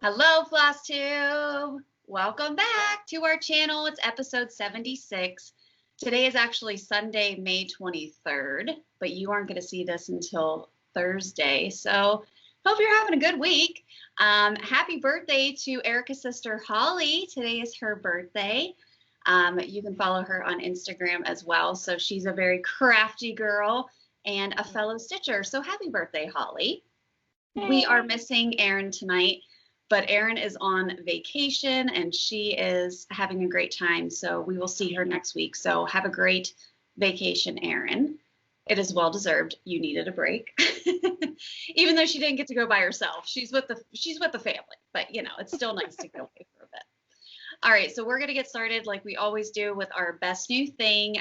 Hello, Flosstube. Welcome back to our channel. It's episode 76. Today is actually Sunday, May 23rd, but you aren't going to see this until Thursday. So hope you're having a good week. Happy birthday to Erica's sister, Holly. Today is her birthday. You can follow her on Instagram as well. So she's a very crafty girl and a fellow stitcher. So happy birthday, Holly. Hey. We are missing Erin tonight. But Erin is on vacation and she is having a great time. So we will see her next week. So have a great vacation, Erin. It is well deserved. You needed a break. Even though she didn't get to go by herself. She's with the family. But you know, it's still nice to go away for a bit. All right, so we're gonna get started like we always do with our best new thing.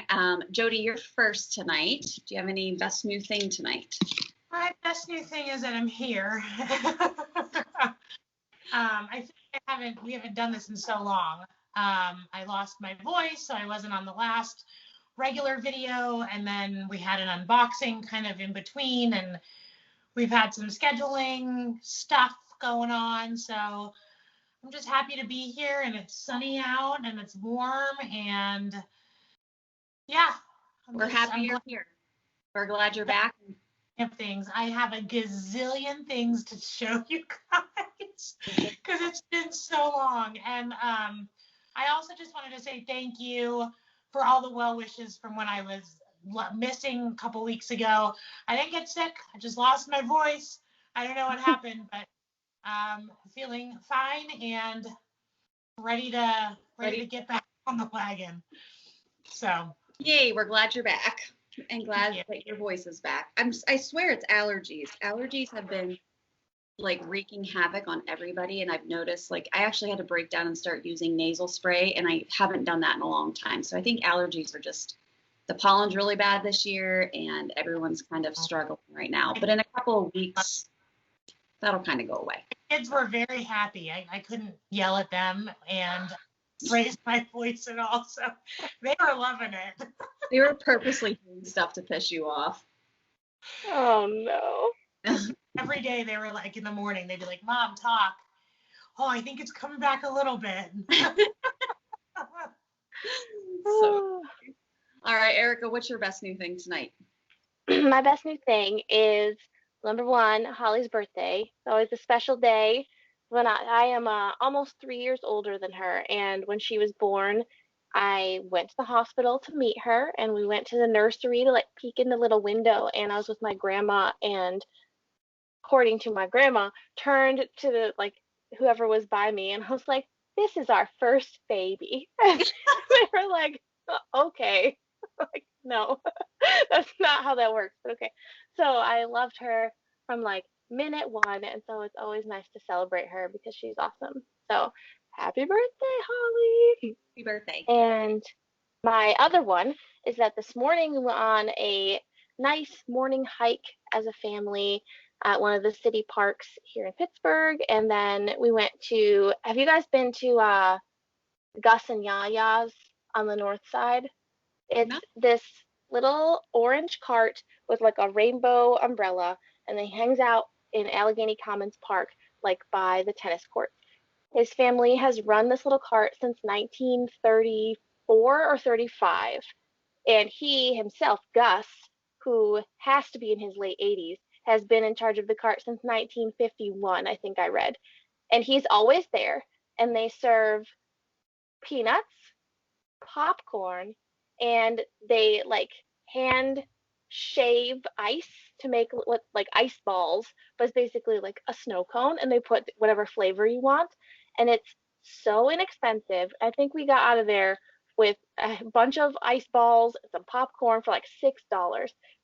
Jody, you're first tonight. Do you have any best new thing tonight? My best new thing is that I'm here. I think we haven't done this in so long. I lost my voice, so I wasn't on the last regular video, and then we had an unboxing kind of in between, and we've had some scheduling stuff going on, so I'm just happy to be here, and it's sunny out, and it's warm, and yeah. We're happy you're here. We're glad you're back. Things. I have a gazillion things to show you guys because it's been so long. And I also just wanted to say thank you for all the well wishes from when I was missing a couple weeks ago. I didn't get sick. I just lost my voice. I don't know what happened, but feeling fine and ready to get back on the wagon. So yay, we're glad you're back. And glad that your voice is back. I swear it's allergies. Allergies have been like wreaking havoc on everybody, and I've noticed like I actually had to break down and start using nasal spray, and I haven't done that in a long time. So I think allergies are just, the pollen's really bad this year, and everyone's kind of struggling right now. But in a couple of weeks, that'll kind of go away. Kids were very happy. I couldn't yell at them and raise my voice at all, so they were loving it. They were purposely doing stuff to piss you off. Oh no. Every day they were like, in the morning, they'd be like, Mom, talk. Oh, I think it's coming back a little bit. So, all right, Erica, what's your best new thing tonight? My best new thing is, number one, Holly's birthday. It's always a special day. When I am almost 3 years older than her, and when she was born, I went to the hospital to meet her, and we went to the nursery to like peek in the little window, and I was with my grandma, and according to my grandma, turned to the like whoever was by me, and I was like, "This is our first baby." And they were like, "Okay." Like, no, that's not how that works, but okay. So I loved her from like minute one, and so it's always nice to celebrate her because she's awesome. So happy birthday, Holly. Happy birthday. And my other one is that this morning we went on a nice morning hike as a family at one of the city parks here in Pittsburgh, and then we went to, have you guys been to Gus and Yaya's on the north side? It's this little orange cart with like a rainbow umbrella, and it hangs out in Allegheny Commons Park, like by the tennis court. His family has run this little cart since 1934 or 35. And he himself, Gus, who has to be in his late 80s, has been in charge of the cart since 1951, I think I read. And he's always there. And they serve peanuts, popcorn, and they like hand shave ice to make what like ice balls, but it's basically like a snow cone, and they put whatever flavor you want, and it's so inexpensive. I think we got out of there with a bunch of ice balls and some popcorn for like $6,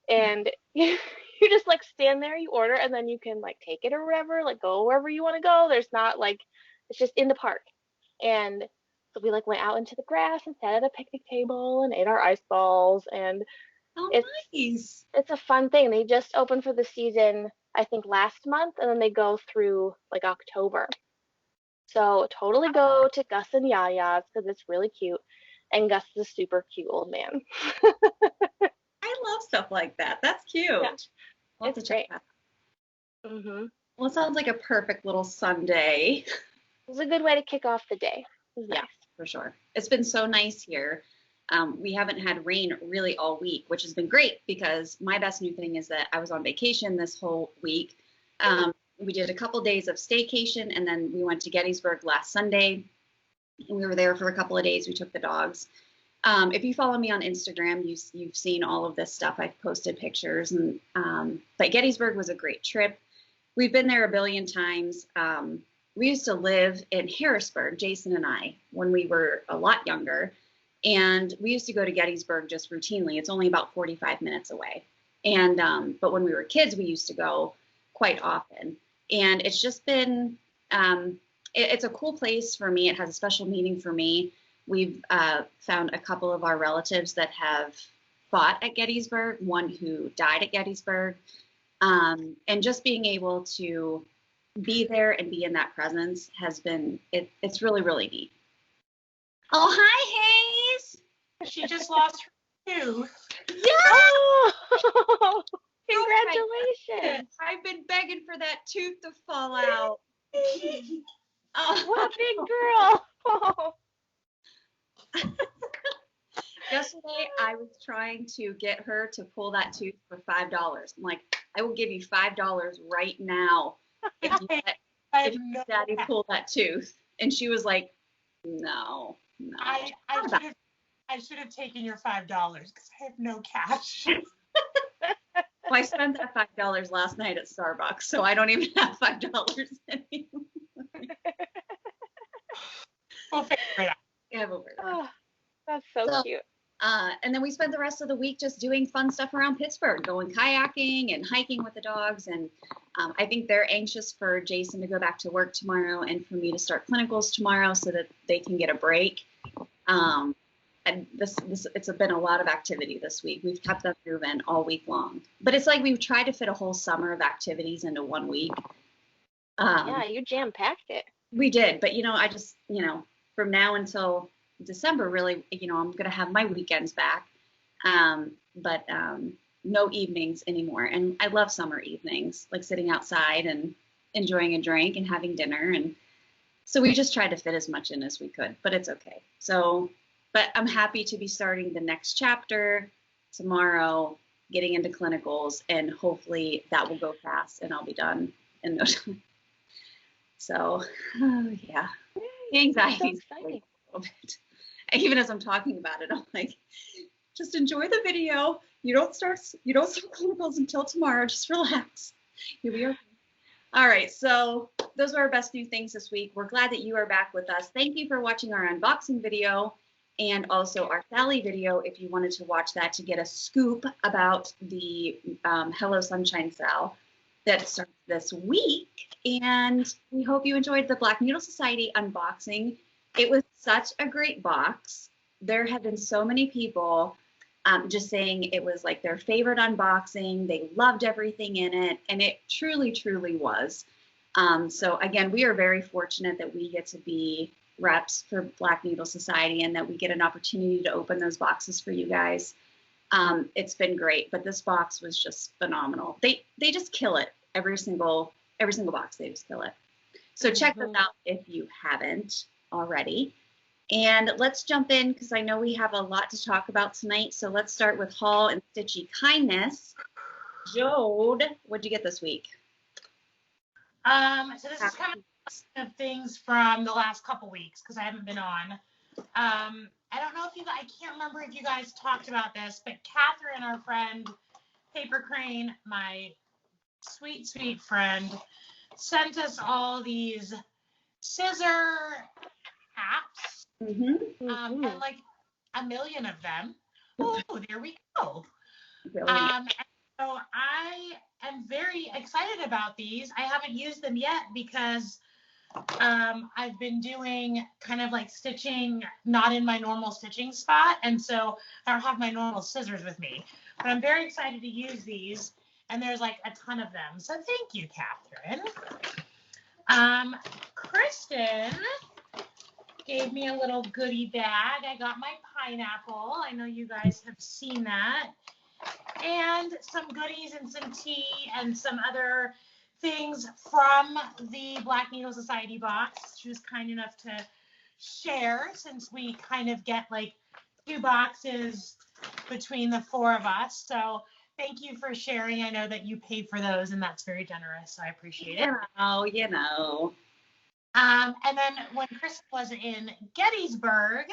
and you just like stand there, you order, and then you can like take it or whatever, like go wherever you want to go. There's not like, it's just in the park. And so we like went out into the grass and sat at a picnic table and ate our ice balls, and nice. It's a fun thing. They just opened for the season, I think last month, and then they go through like October. So totally go to Gus and Yaya's because it's really cute, and Gus is a super cute old man. I love stuff like that. That's cute. Yeah. It's great. Mm-hmm. Well, it sounds like a perfect little Sunday was a good way to kick off the day. It was Yeah, nice. for sure. It's been so nice here. We haven't had rain really all week, which has been great because my best new thing is that I was on vacation this whole week. We did a couple days of staycation, and then we went to Gettysburg last Sunday, and we were there for a couple of days. We took the dogs. If you follow me on Instagram, you've seen all of this stuff. I've posted pictures, and but Gettysburg was a great trip. We've been there a billion times. We used to live in Harrisburg, Jason and I, when we were a lot younger. And we used to go to Gettysburg just routinely. It's only about 45 minutes away. And but when we were kids, we used to go quite often. And it's just been, it's a cool place for me. It has a special meaning for me. We've found a couple of our relatives that have fought at Gettysburg, one who died at Gettysburg. And just being able to be there and be in that presence has been, it's really, really neat. Oh, hi, Hayes. She just lost her tooth. Yeah. Oh, congratulations. I've been begging for that tooth to fall out. Oh. What a big girl. Oh. Yesterday, I was trying to get her to pull that tooth for $5. I'm like, I will give you $5 right now if you let Daddy pull that tooth. And she was like, no. I should have taken your $5 because I have no cash. Well, I spent that $5 last night at Starbucks, so I don't even have $5 anymore. We'll figure it out. Yeah, we'll figure it out. Oh, that's so cute. And then we spent the rest of the week just doing fun stuff around Pittsburgh, going kayaking and hiking with the dogs. And I think they're anxious for Jason to go back to work tomorrow and for me to start clinicals tomorrow so that they can get a break. And it's been a lot of activity this week. We've kept them moving all week long. But it's like we've tried to fit a whole summer of activities into 1 week. Yeah, you jam-packed it. We did. But, I just, from now until December, really, I'm going to have my weekends back. But no evenings anymore. And I love summer evenings, like sitting outside and enjoying a drink and having dinner. And so we just tried to fit as much in as we could, but it's okay. But I'm happy to be starting the next chapter tomorrow, getting into clinicals, and hopefully that will go fast and I'll be done in no time. So, yeah, the anxiety is a little bit. Even as I'm talking about it, I'm like, just enjoy the video. You don't start clinicals until tomorrow. Just relax. You'll be okay. All right, so those are our best new things this week. We're glad that you are back with us. Thank you for watching our unboxing video and also our Sally video if you wanted to watch that to get a scoop about the Hello Sunshine Sal that starts this week. And we hope you enjoyed the Black Needle Society unboxing. It was such a great box. There have been so many people just saying it was like their favorite unboxing. They loved everything in it, and it truly, truly was. So again, we are very fortunate that we get to be reps for Black Needle Society and that we get an opportunity to open those boxes for you guys. It's been great, but this box was just phenomenal. They just kill it. Every single box, they just kill it. So check them out if you haven't already. And let's jump in because I know we have a lot to talk about tonight. So let's start with Haul and Stitchy Kindness. Jode, what'd you get this week? So this is kind of things from the last couple weeks because I haven't been on. I don't know if I can't remember if you guys talked about this, but Catherine, our friend, Paper Crane, my sweet, sweet friend, sent us all these scissor apps. And like a million of them. Oh, there we go. And so I am very excited about these. I haven't used them yet because I've been doing kind of like stitching, not in my normal stitching spot. And so I don't have my normal scissors with me. But I'm very excited to use these. And there's like a ton of them. So thank you, Catherine. Kristen gave me a little goodie bag. I got my pineapple. I know you guys have seen that. And some goodies and some tea and some other things from the Black Needle Society box. She was kind enough to share, since we kind of get like 2 boxes between the 4 of us. So thank you for sharing. I know that you paid for those, and that's very generous. So I appreciate it. Oh, you know. And then when Kristen was in Gettysburg,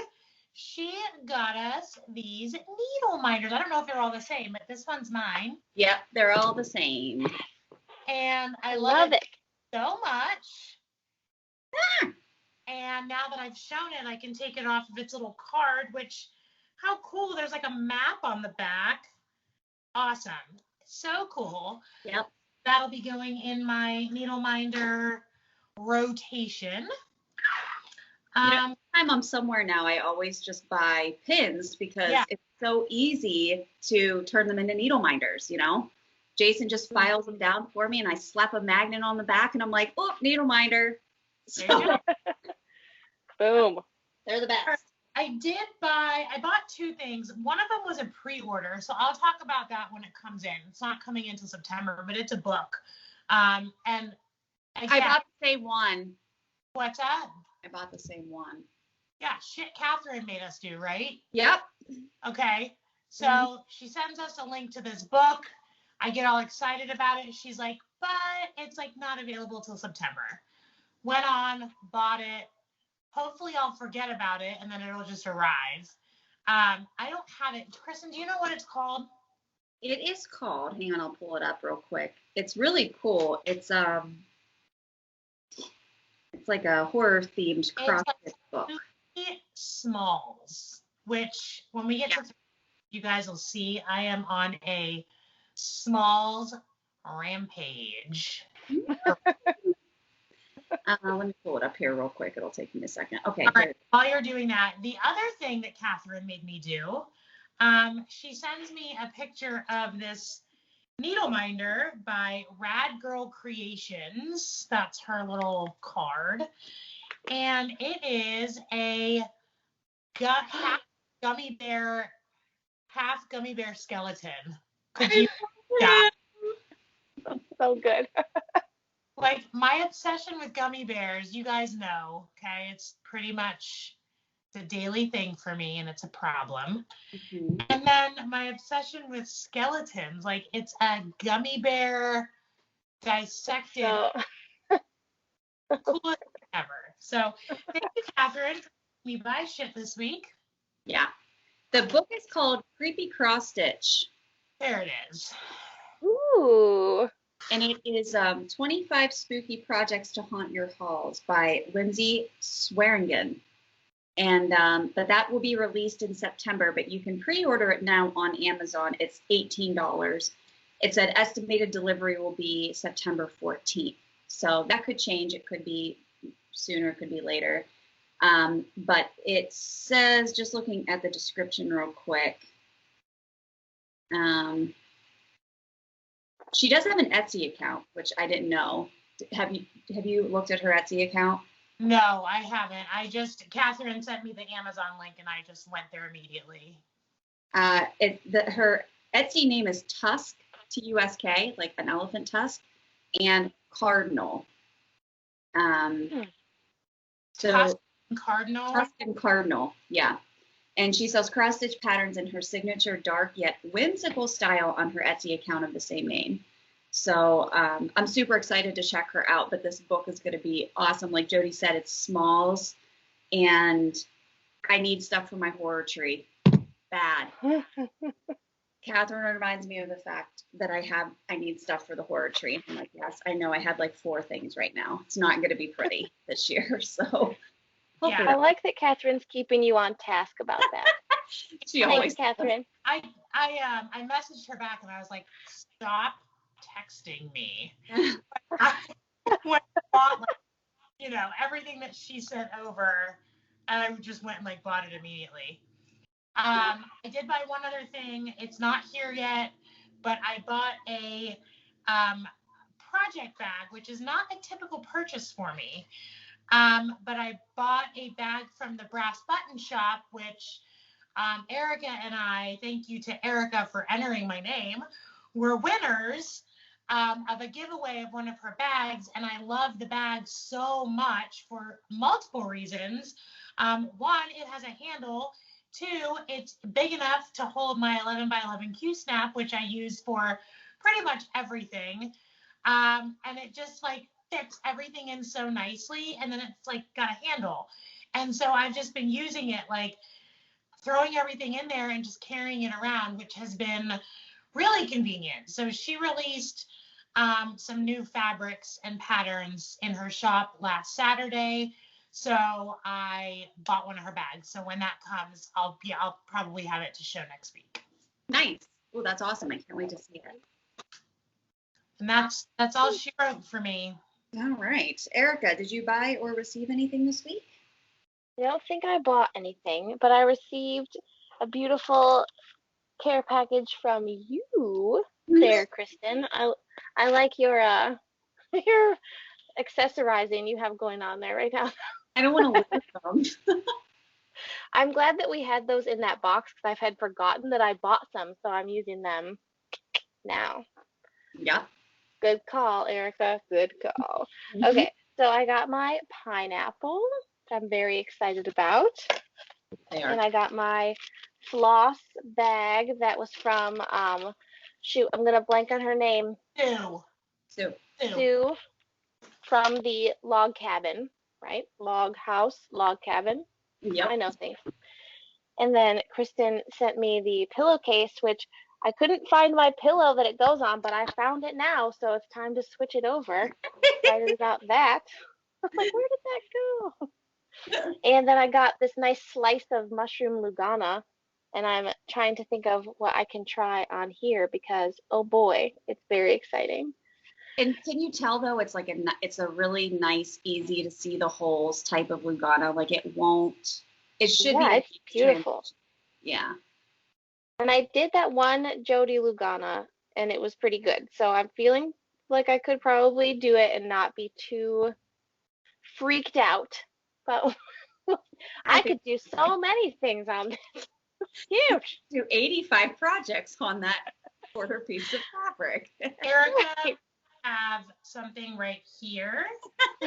she got us these needle minders. I don't know if they're all the same, but this one's mine. Yep, they're all the same. And I Love it. so much. And now that I've shown it, I can take it off of its little card, which, how cool. There's like a map on the back. Awesome. So cool. Yep. That'll be going in my needle minder rotation. Anytime I'm somewhere now, I always just buy pins because it's so easy to turn them into needle minders, you know? Jason just files them down for me and I slap a magnet on the back and I'm like, oh, needle minder. So, Boom. they're the best. I bought 2 things. One of them was a pre-order, so I'll talk about that when it comes in. It's not coming in until September, but it's a book. And I bought the same one. What's that? I bought the same one. Yeah, shit Catherine made us do, right? Yep. Okay. So she sends us a link to this book. I get all excited about it. She's like, but it's like not available till September. Went on, bought it. Hopefully I'll forget about it and then it'll just arrive. I don't have it. Kristen, do you know what it's called? It is called, hang on, I'll pull it up real quick. It's really cool. It's like a horror themed CrossFit book. Smalls, which when we get to you guys will see I am on a smalls rampage. Let me pull it up here real quick. It'll take me a second. Okay. All right. While you're doing that, the other thing that Catherine made me do, she sends me a picture of this needle minder by Rad Girl Creations. That's her little card. And it is a half gummy bear skeleton. Could you So good. Like, my obsession with gummy bears, you guys know, okay? It's pretty much the daily thing for me, and it's a problem. Mm-hmm. And then my obsession with skeletons, like, it's a gummy bear dissected. Coolest thing ever. So, thank you, Catherine, for letting me buy shit this week. Yeah. The book is called Creepy Cross Stitch. There it is. Ooh. And it is 25 Spooky Projects to Haunt Your Halls by Lindsay Swearingen. And but that will be released in September, but you can pre-order it now on Amazon. It's $18. It said estimated delivery will be September 14th. So that could change. It could be sooner, it could be later. But it says, just looking at the description real quick, she does have an Etsy account, which I didn't know. Have you looked at her Etsy account? No, I haven't. Catherine sent me the Amazon link and I just went there immediately. Her Etsy name is Tusk, Tusk, like an elephant tusk, and Cardinal. Tusk and Cardinal? Tusk and Cardinal, yeah. And she sells cross-stitch patterns in her signature dark yet whimsical style on her Etsy account of the same name. So I'm super excited to check her out, but this book is going to be awesome. Like Jody said, it's smalls, and I need stuff for my horror tree. Bad. Catherine reminds me of the fact that I need stuff for the horror tree. I'm like, yes, I know I had like 4 things right now. It's not going to be pretty this year, so. Yeah. I like that Catherine's keeping you on task about that. She always. Thanks, Catherine. I messaged her back and I was like, stop texting me. I went and bought, everything that she sent over, and I just went and bought it immediately. I did buy one other thing. It's not here yet, but I bought a project bag, which is not a typical purchase for me. But I bought a bag from the Brass Button Shop, which Erica and I, thank you to Erica for entering my name, were winners of a giveaway of one of her bags, and I love the bag so much for multiple reasons. One, it has a handle. Two, it's big enough to hold my 11 by 11 Q-snap, which I use for pretty much everything. And it just like fits everything in so nicely, and then it's like got a handle. And so I've just been using it, like throwing everything in there and just carrying it around, which has been really convenient. So she released some new fabrics and patterns in her shop last Saturday. So I bought one of her bags. So when that comes, I'll probably have it to show next week. Nice. Well, that's awesome. I can't wait to see it. And that's all she wrote for me. All right. Erica, did you buy or receive anything this week? I don't think I bought anything, but I received a beautiful care package from you there, Kristen. I like your your accessorizing you have going on there right now. I don't want to lose them. I'm glad that we had those in that box because I've had forgotten that I bought some, so I'm using them now. Yep. Good call, Erica. Good call. Okay, so I got my pineapple, which I'm very excited about. And I got my floss bag that was from, shoot, I'm going to blank on her name. Sue from the log cabin, right? Log house, log cabin. Yep. I know things. And then Kristen sent me the pillowcase, which I couldn't find my pillow that it goes on, but I found it now, so it's time to switch it over. Excited about that. I was like, where did that go? And then I got this nice slice of mushroom Lugana, and I'm trying to think of what I can try on here because, oh boy, it's very exciting. And can you tell though, it's like it's a really nice, easy to see the holes type of Lugana. Like it should be. It's beautiful. Yeah. And I did that one Jody Lugana, and it was pretty good. So I'm feeling like I could probably do it and not be too freaked out. But I could do so many things on this. Huge. Do 85 projects on that quarter piece of fabric. Erica have something right here,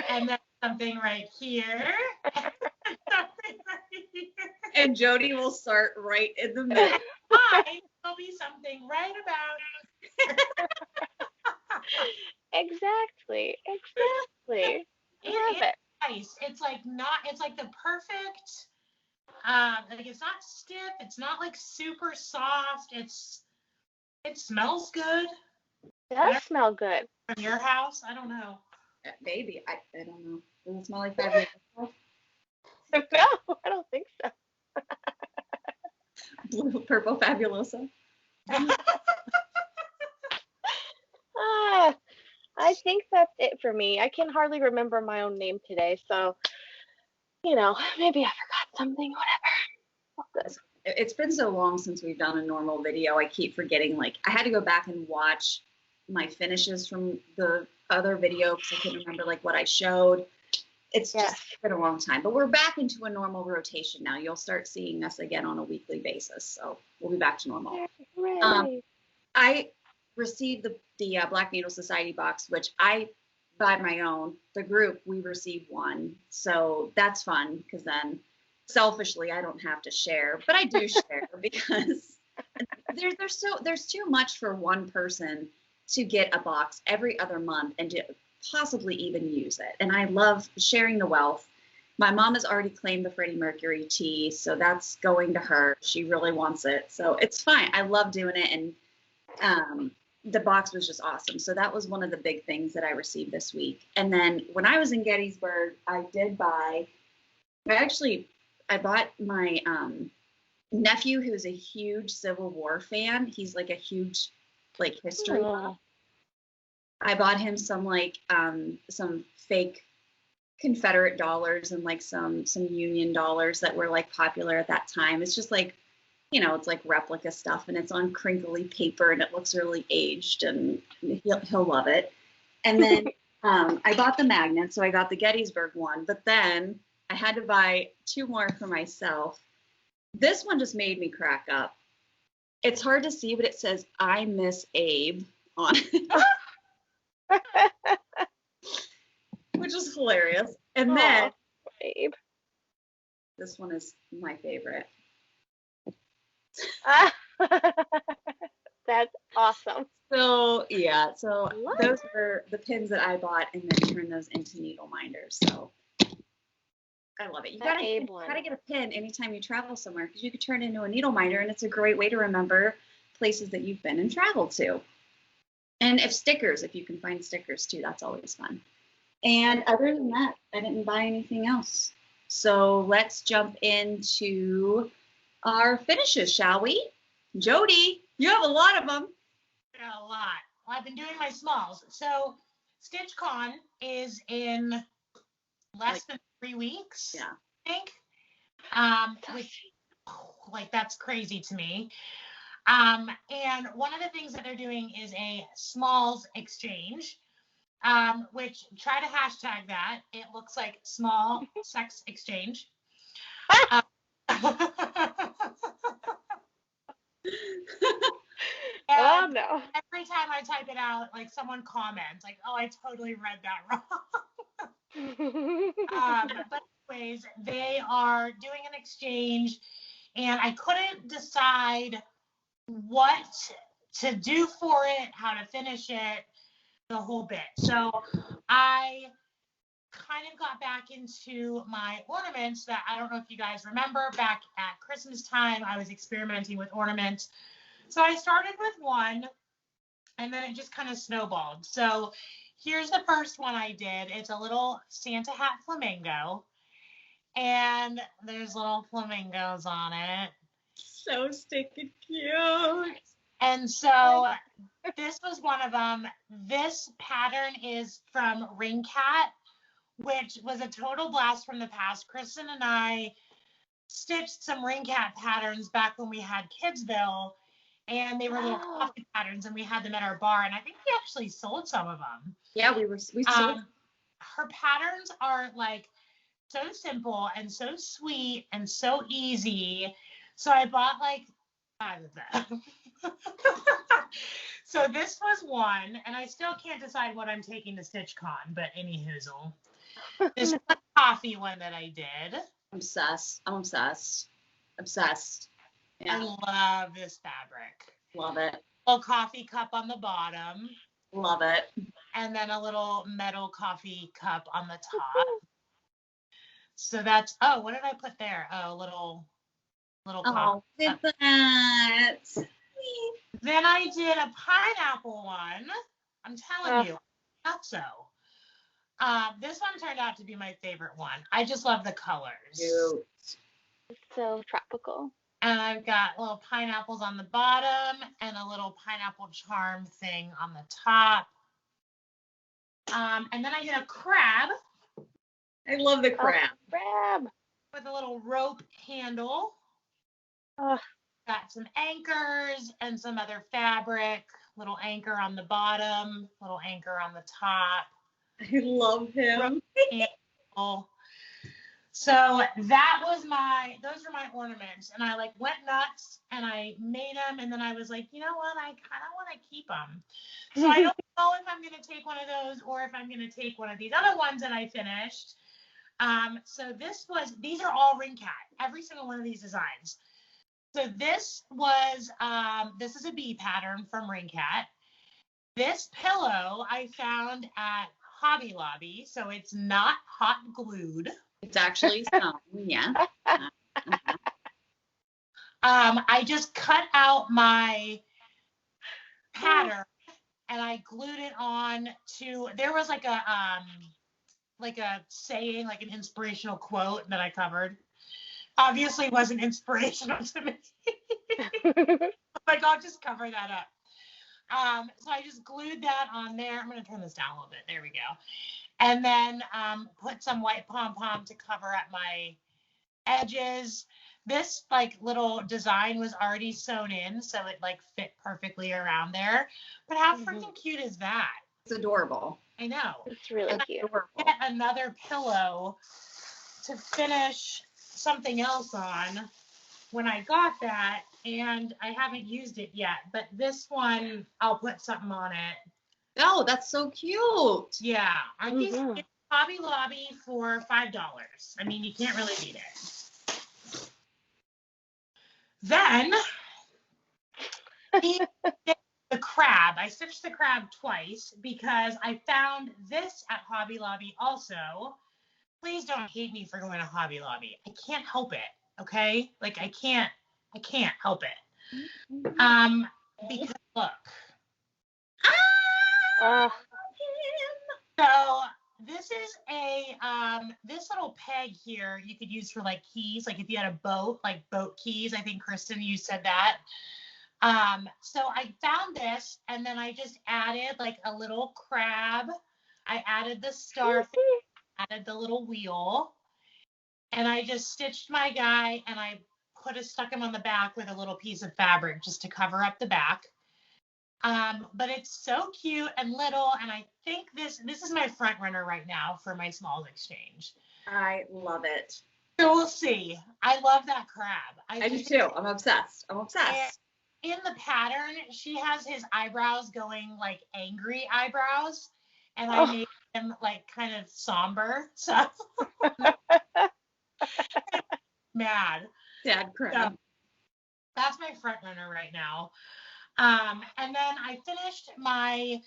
and then something right here, and something right here. And Jody will start right in the middle. Mine will be something right about Exactly. It's nice. It's like the perfect, like it's not stiff, it's not like super soft, it smells good. It does smell good. From your house? I don't know. Maybe. I don't know. Does it smell like fabric? No, I don't think so. Blue, purple, fabulosa. I think that's it for me. I can hardly remember my own name today, so maybe I forgot something, whatever. All good. It's been so long since we've done a normal video. I keep forgetting, like, I had to go back and watch my finishes from the other video because I couldn't remember, like, what I showed. It's just been a long time. But we're back into a normal rotation now. You'll start seeing us again on a weekly basis. So we'll be back to normal. I received the Black Needle Society box, which I buy my own. The group, we received one. So that's fun because then selfishly I don't have to share. But I do share because there's too much for one person to get a box every other month and to possibly even use it. And I love sharing the wealth. My mom has already claimed the Freddie Mercury tee, so that's going to her. She really wants it. So it's fine. I love doing it. And the box was just awesome. So that was one of the big things that I received this week. And then when I was in Gettysburg, I bought my nephew, who's a huge Civil War fan. He's like a huge history buff. I bought him some some fake Confederate dollars and like some Union dollars that were like popular at that time. It's just like, it's like replica stuff and it's on crinkly paper and it looks really aged and he'll love it. And then I bought the magnet, so I got the Gettysburg one, but then I had to buy 2 more for myself. This one just made me crack up. It's hard to see, but it says, "I miss Abe" on it. which is hilarious. And then babe. This one is my favorite. That's awesome. So yeah, so Love those were the pins that I bought and then turned those into needle minders. So I love it. You That gotta Abe one. get a pin anytime you travel somewhere because you could turn it into a needle minder and it's a great way to remember places that you've been and traveled to. And if you can find stickers too, that's always fun. And other than that, I didn't buy anything else. So let's jump into our finishes, shall we? Jody, you have a lot of them. A lot. Well, I've been doing my smalls. So StitchCon is in less than 3 weeks. Yeah. I think. Which, like, that's crazy to me. And one of the things that they're doing is a smalls exchange, which try to hashtag that. It looks like small sex exchange. Oh no. Every time I type it out, like someone comments, like, oh, I totally read that wrong. But anyways, they are doing an exchange, and I couldn't decide what to do for it, how to finish it, the whole bit. So I kind of got back into my ornaments that I don't know if you guys remember back at Christmas time, I was experimenting with ornaments. So I started with one and then it just kind of snowballed. So here's the first one I did. It's a little Santa hat flamingo and there's little flamingos on it. So stinking cute. And so this was one of them. This pattern is from Ring Cat, which was a total blast from the past. Kristen and I stitched some Ring Cat patterns back when we had Kidsville, and they were little coffee patterns, and we had them at our bar, and I think we actually sold some of them. Yeah, we sold. Her patterns are like so simple and so sweet and so easy. So I bought like 5 of them. So this was one, and I still can't decide what I'm taking to StitchCon, but any hoozle. This was a coffee one that I did. I'm obsessed. Obsessed. Yeah. I love this fabric. Love it. A coffee cup on the bottom. Love it. And then a little metal coffee cup on the top. So that's, oh, what did I put there? Oh, little Oh, did that. Then I did a pineapple one. I'm telling you, not so. This one turned out to be my favorite one. I just love the colors. Cute. It's so tropical. And I've got little pineapples on the bottom and a little pineapple charm thing on the top. And then I did a crab. I love the crab. Crab. With a little rope handle. Got some anchors and some other fabric. Little anchor on the bottom, little anchor on the top. I love him. So that was those were my ornaments, and I like went nuts and I made them, and then I was like, you know what, I kind of want to keep them. So I don't know if I'm going to take one of those or if I'm going to take one of these other ones that I finished. So these are all Ring Cat, every single one of these designs. So this is a bee pattern from Ring Cat. This pillow I found at Hobby Lobby, so it's not hot glued. It's actually some, yeah. I just cut out my pattern and I glued it on to, there was like a saying, like an inspirational quote that I covered. Obviously wasn't inspirational to me. Like, I'll just cover that up. So I just glued that on there. I'm going to turn this down a little bit. There we go. And then put some white pom-pom to cover up my edges. This like little design was already sewn in, so it like fit perfectly around there. But how freaking cute is that? It's adorable. I know. It's really cute. Get another pillow to finish something else on when I got that, and I haven't used it yet, but this one I'll put something on it Oh, that's so cute. Yeah, aren't these Mhm. cute? Hobby Lobby for $5. I mean, you can't really beat it. Then the crab. I stitched the crab twice because I found this at Hobby Lobby also. Please don't hate me for going to Hobby Lobby. I can't help it. Okay? Like I can't help it. Because look. Ah, So this is a this little peg here you could use for like keys, like if you had a boat, like boat keys. I think Kristen, you said that. So I found this and then I just added like a little crab. I added the starfish, added the little wheel, and I just stitched my guy and I stuck him on the back with a little piece of fabric just to cover up the back. But it's so cute and little, and I think this is my front runner right now for my smalls exchange. I love it. So we'll see. I love that crab. I do too. I'm obsessed. I'm obsessed. In the pattern, she has his eyebrows going like angry eyebrows, and I made him like kind of somber. So mad. Sad crab. So that's my front runner right now. And then I finished my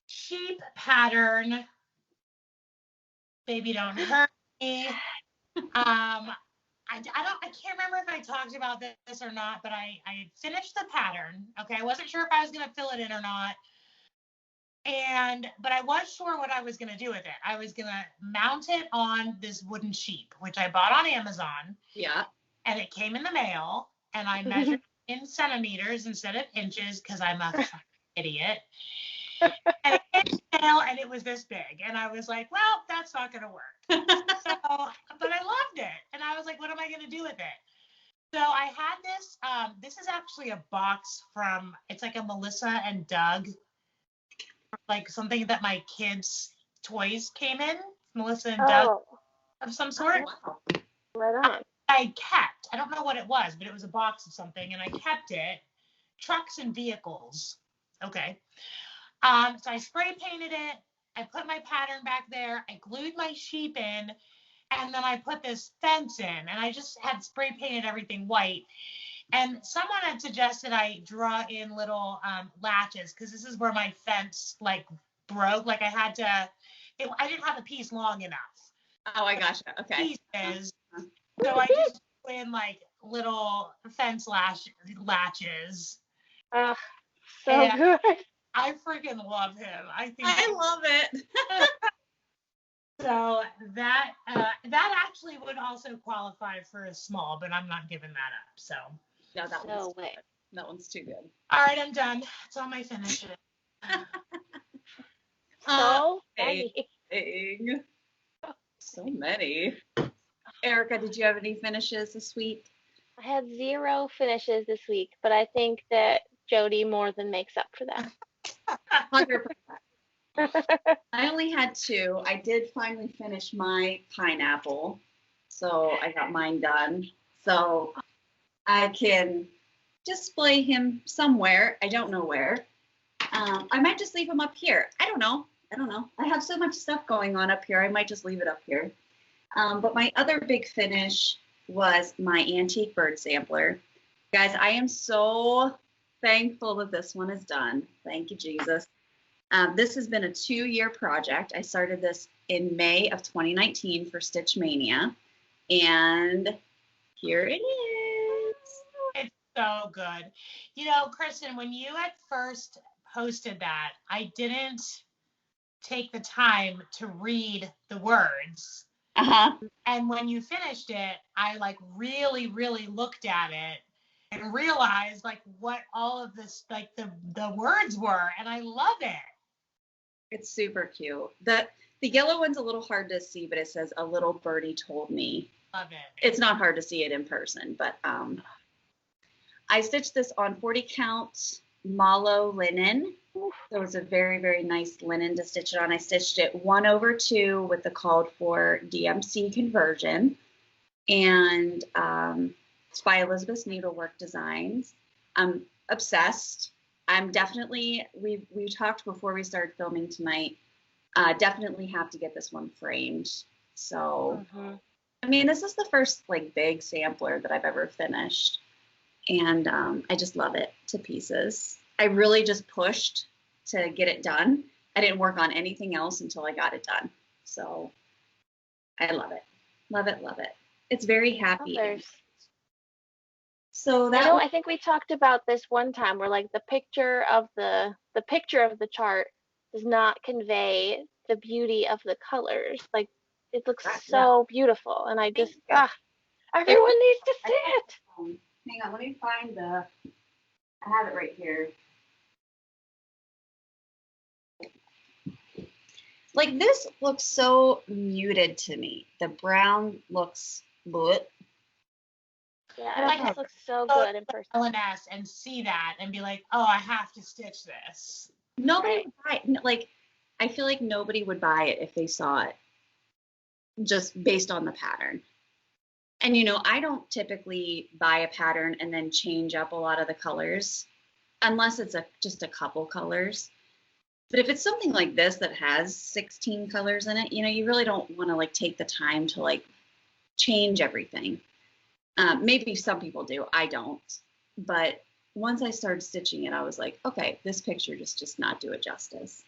sheep pattern. Baby, don't hurt me. I can't remember if I talked about this or not, but I finished the pattern. Okay, I wasn't sure if I was gonna fill it in or not. But I was sure what I was gonna do with it. I was gonna mount it on this wooden sheep, which I bought on Amazon. Yeah. And it came in the mail, and I measured in centimeters instead of inches because I'm a idiot. And it came in the mail, and it was this big, and I was like, well, that's not gonna work. So, but I loved it, and I was like, what am I gonna do with it? So I had this. This is actually a box from. It's like a Melissa and Doug, like something that my kids' toys came in. Melissa and Doug of some sort. Wow. Right on. I kept. I don't know what it was, but it was a box of something, and I kept it. Trucks and vehicles. Okay. So I spray painted it. I put my pattern back there. I glued my sheep in, and then I put this fence in, and I just had spray painted everything white. And someone had suggested I draw in little latches because this is where my fence like broke. Like I had to. I didn't have a piece long enough. Oh, I gotcha. Okay. Pieces. So I just put in like little fence latches. So good. I freaking love him. I love it. So that actually would also qualify for a small, but I'm not giving that up. So No, No way. that one's too good. all right, I'm done. That's all my finishes. So funny. Dang. So many. Erica, did you have any finishes this week? I had 0 finishes this week, but I think that Jody more than makes up for that. 100%. I only had 2. I did finally finish my pineapple, so I got mine done. So I can display him somewhere. I don't know where. I might just leave him up here. I don't know. I have so much stuff going on up here. I might just leave it up here. But my other big finish was my antique bird sampler. Guys, I am so thankful that this one is done. Thank you, Jesus. This has been a 2-year project. I started this in May of 2019 for Stitch Mania, and here it is. It's so good. You know, Kristen, when you at first posted that, I didn't take the time to read the words. Uh-huh. And when you finished it, I like really, really looked at it and realized like what all of this, like the words were, and I love it. It's super cute. The yellow one's a little hard to see, but it says "A little birdie told me." Love it. It's not hard to see it in person, but I stitched this on 40 count mallow linen. So it's a very, very nice linen to stitch it on. I stitched it 1/2 with the called for DMC conversion, and it's by Elizabeth's Needlework Designs. I'm obsessed. I'm definitely, we talked before we started filming tonight, definitely have to get this one framed. So, I mean, this is the first like big sampler that I've ever finished. And I just love it to pieces. I really just pushed to get it done. I didn't work on anything else until I got it done. So I love it. Love it, love it. It's very happy. So that I think we talked about this one time where like the picture of the chart does not convey the beauty of the colors. Like it looks so beautiful, and I just everyone needs to see it. Hang on, let me find I have it right here. Like this looks so muted to me. The brown looks bleh. Yeah, it just looks so good in person. LNS and see that and be like, oh, I have to stitch this. Nobody would buy it. Like, I feel like nobody would buy it if they saw it just based on the pattern. And you know, I don't typically buy a pattern and then change up a lot of the colors unless it's just a couple colors. But if it's something like this that has 16 colors in it, you know, you really don't want to like take the time to like change everything. Maybe some people do, I don't. But once I started stitching it, I was like, okay, this picture just does not do it justice.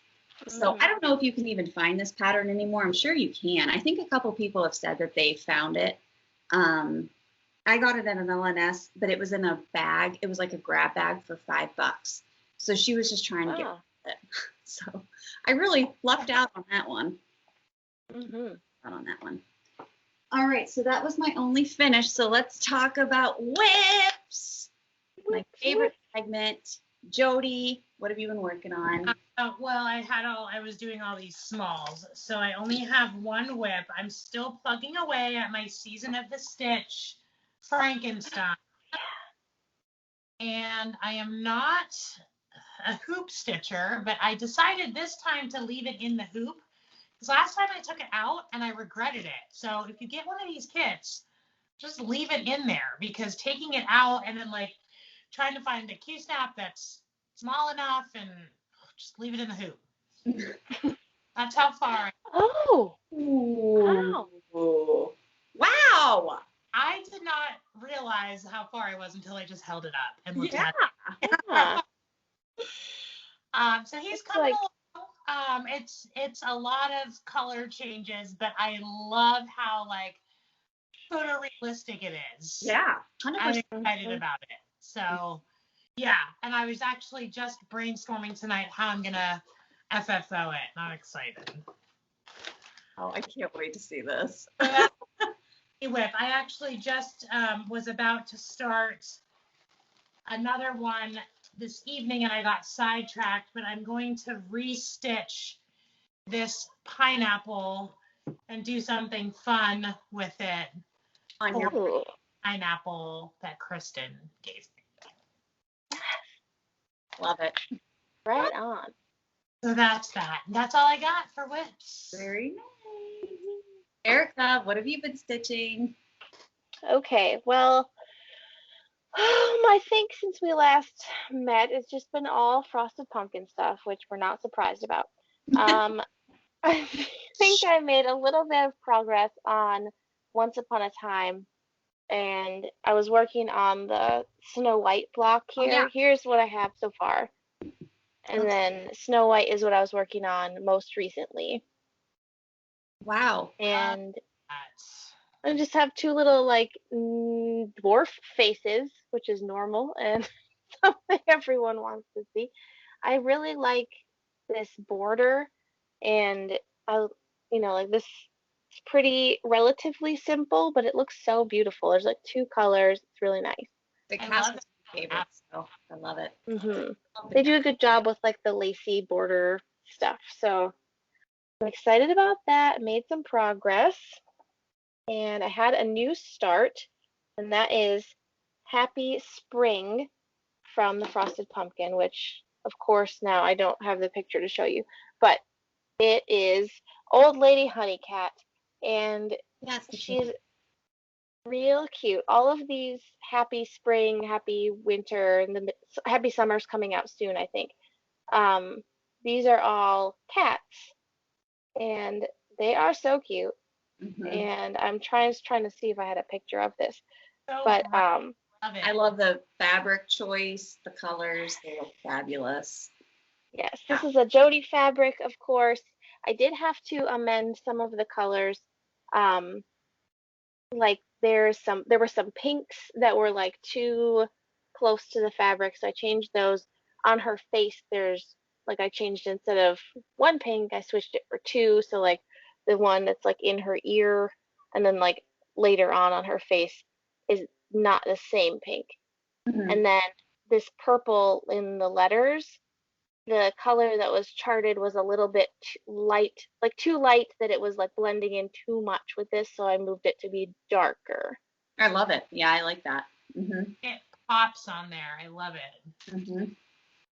So I don't know if you can even find this pattern anymore. I'm sure you can. I think a couple people have said that they found it. I got it at an LNS, but it was in a bag. It was like a grab bag for $5. So she was just trying to get it. So I really lucked out on that one. Not on that one. All right, so that was my only finish. So let's talk about whips. My favorite segment. Jody, what have you been working on? Well, I was doing all these smalls, so I only have one whip. I'm still plugging away at my Season of the Stitch Frankenstein. And I am not a hoop stitcher, but I decided this time to leave it in the hoop. Because last time I took it out and I regretted it. So if you get one of these kits, just leave it in there, because taking it out and then like trying to find a Q-snap that's small enough, and just leave it in the hoop. That's how far. Wow. Wow. I did not realize how far I was until I just held it up and looked at it. Yeah. So he's coming along. It's a lot of color changes, but I love how like photorealistic it is. Yeah, 100%. I'm excited about it. So yeah, and I was actually just brainstorming tonight how I'm gonna FFO it, and I'm excited. Oh, I can't wait to see this. Whip. I actually just was about to start another one this evening, and I got sidetracked, but I'm going to restitch this pineapple and do something fun with it On your pineapple that Kristen gave me. Love it. Right on. So that's that. That's all I got for whips. Very nice. Erica, what have you been stitching? Okay, well, I think since we last met, it's just been all frosted pumpkin stuff, which we're not surprised about. I think I made a little bit of progress on Once Upon a Time, and I was working on the Snow White block here. Yeah. Here's what I have so far. And then Snow White is what I was working on most recently. Wow. And I just have two little like dwarf faces, which is normal and something everyone wants to see. I really like this border, and like this. It's pretty relatively simple, but it looks so beautiful. There's like two colors. It's really nice. The cast is my favorite, so I love it. They do a good job with like the lacy border stuff. So I'm excited about that. Made some progress. And I had a new start, and that is Happy Spring from the Frosted Pumpkin, which of course now I don't have the picture to show you, but it is Old Lady Honeycat, and Real cute. All of these happy spring, happy winter, and the happy summer's coming out soon, I think. Um, these are all cats, and they are so cute. Hmm. And I'm trying to see if I had a picture of this, So but bright. Love I it. love the fabric choice, the colors, they look fabulous. yes, Yeah. this is a Jody fabric, of course. I did have to amend some of the colors. Um, like there were some pinks that were like too close to the fabric, so I changed those. On her face, there's like I changed instead of one pink, I switched it for two. So like the one that's like in her ear, and then like later on her face is not the same pink. Hmm. And then this purple in the letters, the color that was charted was a little bit light, like too light that it was like blending in too much with this, so I moved it to be darker. I love it. Yeah, I like that. Hmm. It pops on there. I love it. Hmm.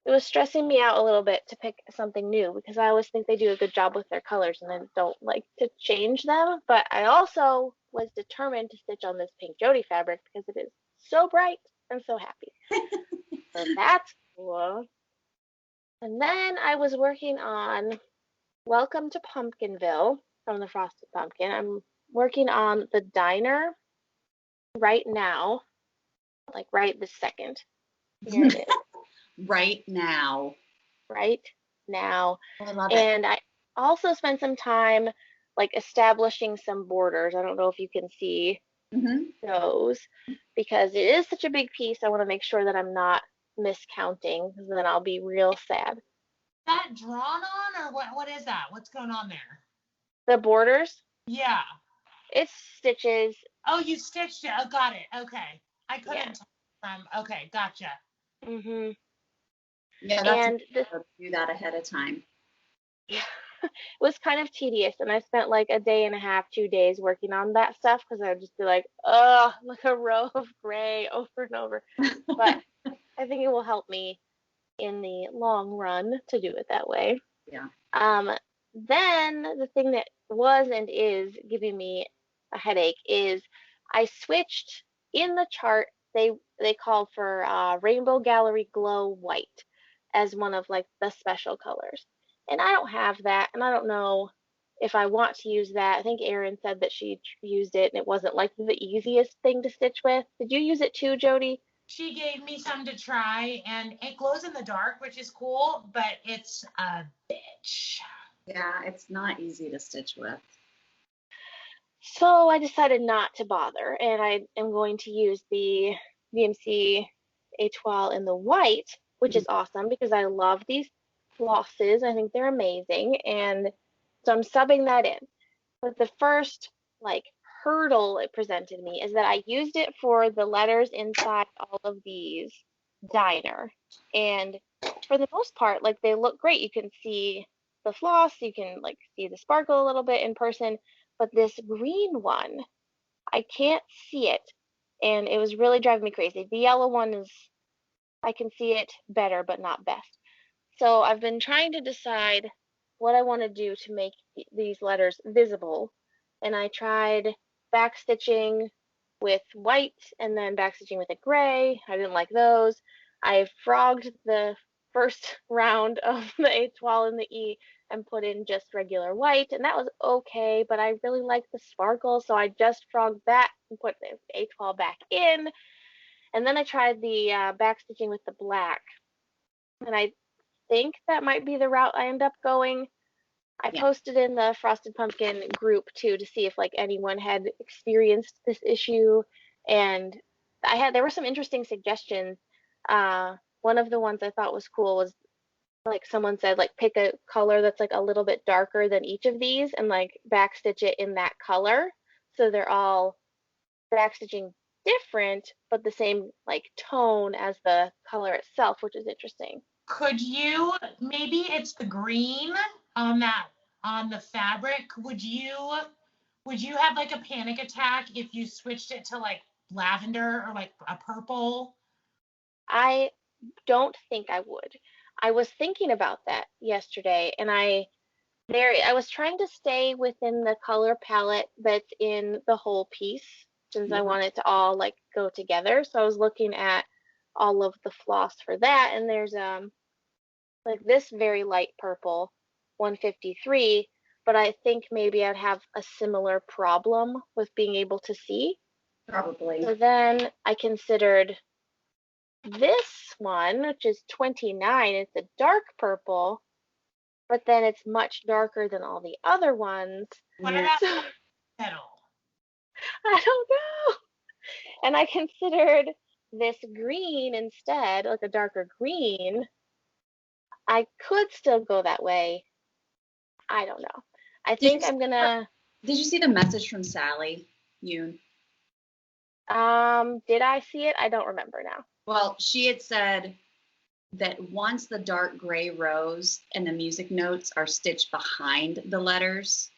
It was stressing me out a little bit to pick something new because I always think they do a good job with their colors and then don't like to change them. But I also was determined to stitch on this pink Jody fabric because it is so bright and so happy. So that's cool. And then I was working on Welcome to Pumpkinville from the Frosted Pumpkin. I'm working on the diner right now, like right this second. Here it is, Right now. right now. I love it. And I also spent some time like establishing some borders. I don't know if you can see Hmm. those because it is such a big piece. I want to make sure that I'm not miscounting because then I'll be real sad. That drawn on or what is that? What's going on there? The borders, Yeah. it's stitches. Oh, you stitched it. Oh, got it. Okay. I Yeah. couldn't tell from. Okay, gotcha. hmm Yeah, that's And this to do that ahead of time. was kind of tedious, and I spent like a day and a half, 2 days working on that stuff because I would just be like, oh, like a row of gray over and over. But I think it will help me in the long run to do it that way. Yeah. Um, then the thing that was and is giving me a headache is I switched in the chart. They called for Rainbow Gallery Glow White as one of like the special colors, and I don't have that, and I don't know if I want to use that. I think Erin said that she used it and it wasn't like the easiest thing to stitch with. Did you use it too, Jody? She gave me some to try, and it glows in the dark, which is cool, but it's a bitch. Yeah, it's not easy to stitch with. So I decided not to bother, and I am going to use the VMC Etoile in the white, which Mhm. is awesome because I love these flosses. I think they're amazing, and so I'm subbing that in. But the first like hurdle it presented me is that I used it for the letters inside all of these diner, and for the most part, like they look great. You can see the floss, you can like see the sparkle a little bit in person, but this green one, I can't see it, and it was really driving me crazy. The yellow one is I can see it better, but not best. So I've been trying to decide what I want to do to make these letters visible, and I tried backstitching with white and then backstitching with a gray. I didn't like those. I frogged the first round of the étoile and the E and put in just regular white, and that was okay, but I really like the sparkle, so I just frogged that and put the étoile back in. And then I tried the backstitching with the black, and I think that might be the route I end up going. I Yeah. posted in the Frosted Pumpkin group too to see if like anyone had experienced this issue, and there were some interesting suggestions. One of the ones I thought was cool was like someone said like pick a color that's like a little bit darker than each of these and like backstitch it in that color, so they're all backstitching different but the same like tone as the color itself, which is interesting. Could you, maybe it's the green on that, on the fabric, would you have like a panic attack if you switched it to like lavender or like a purple? I don't think I would. I was thinking about that yesterday, and I was trying to stay within the color palette that's in the whole piece. since I want it to all like go together. So I was looking at all of the floss for that, and there's like this very light purple 153, but I think maybe I'd have a similar problem with being able to see. Probably. So then I considered this one, which is 29. It's a dark purple, but then it's much darker than all the other ones. What Yeah. about metal? I don't know. And I considered this green instead, like a darker green. I could still go that way. I don't know. I think I'm gonna. Did you see the message from Sally Yoon? Did I see it? I don't remember now. Well, she had said that once the dark gray rose and the music notes are stitched behind the letters,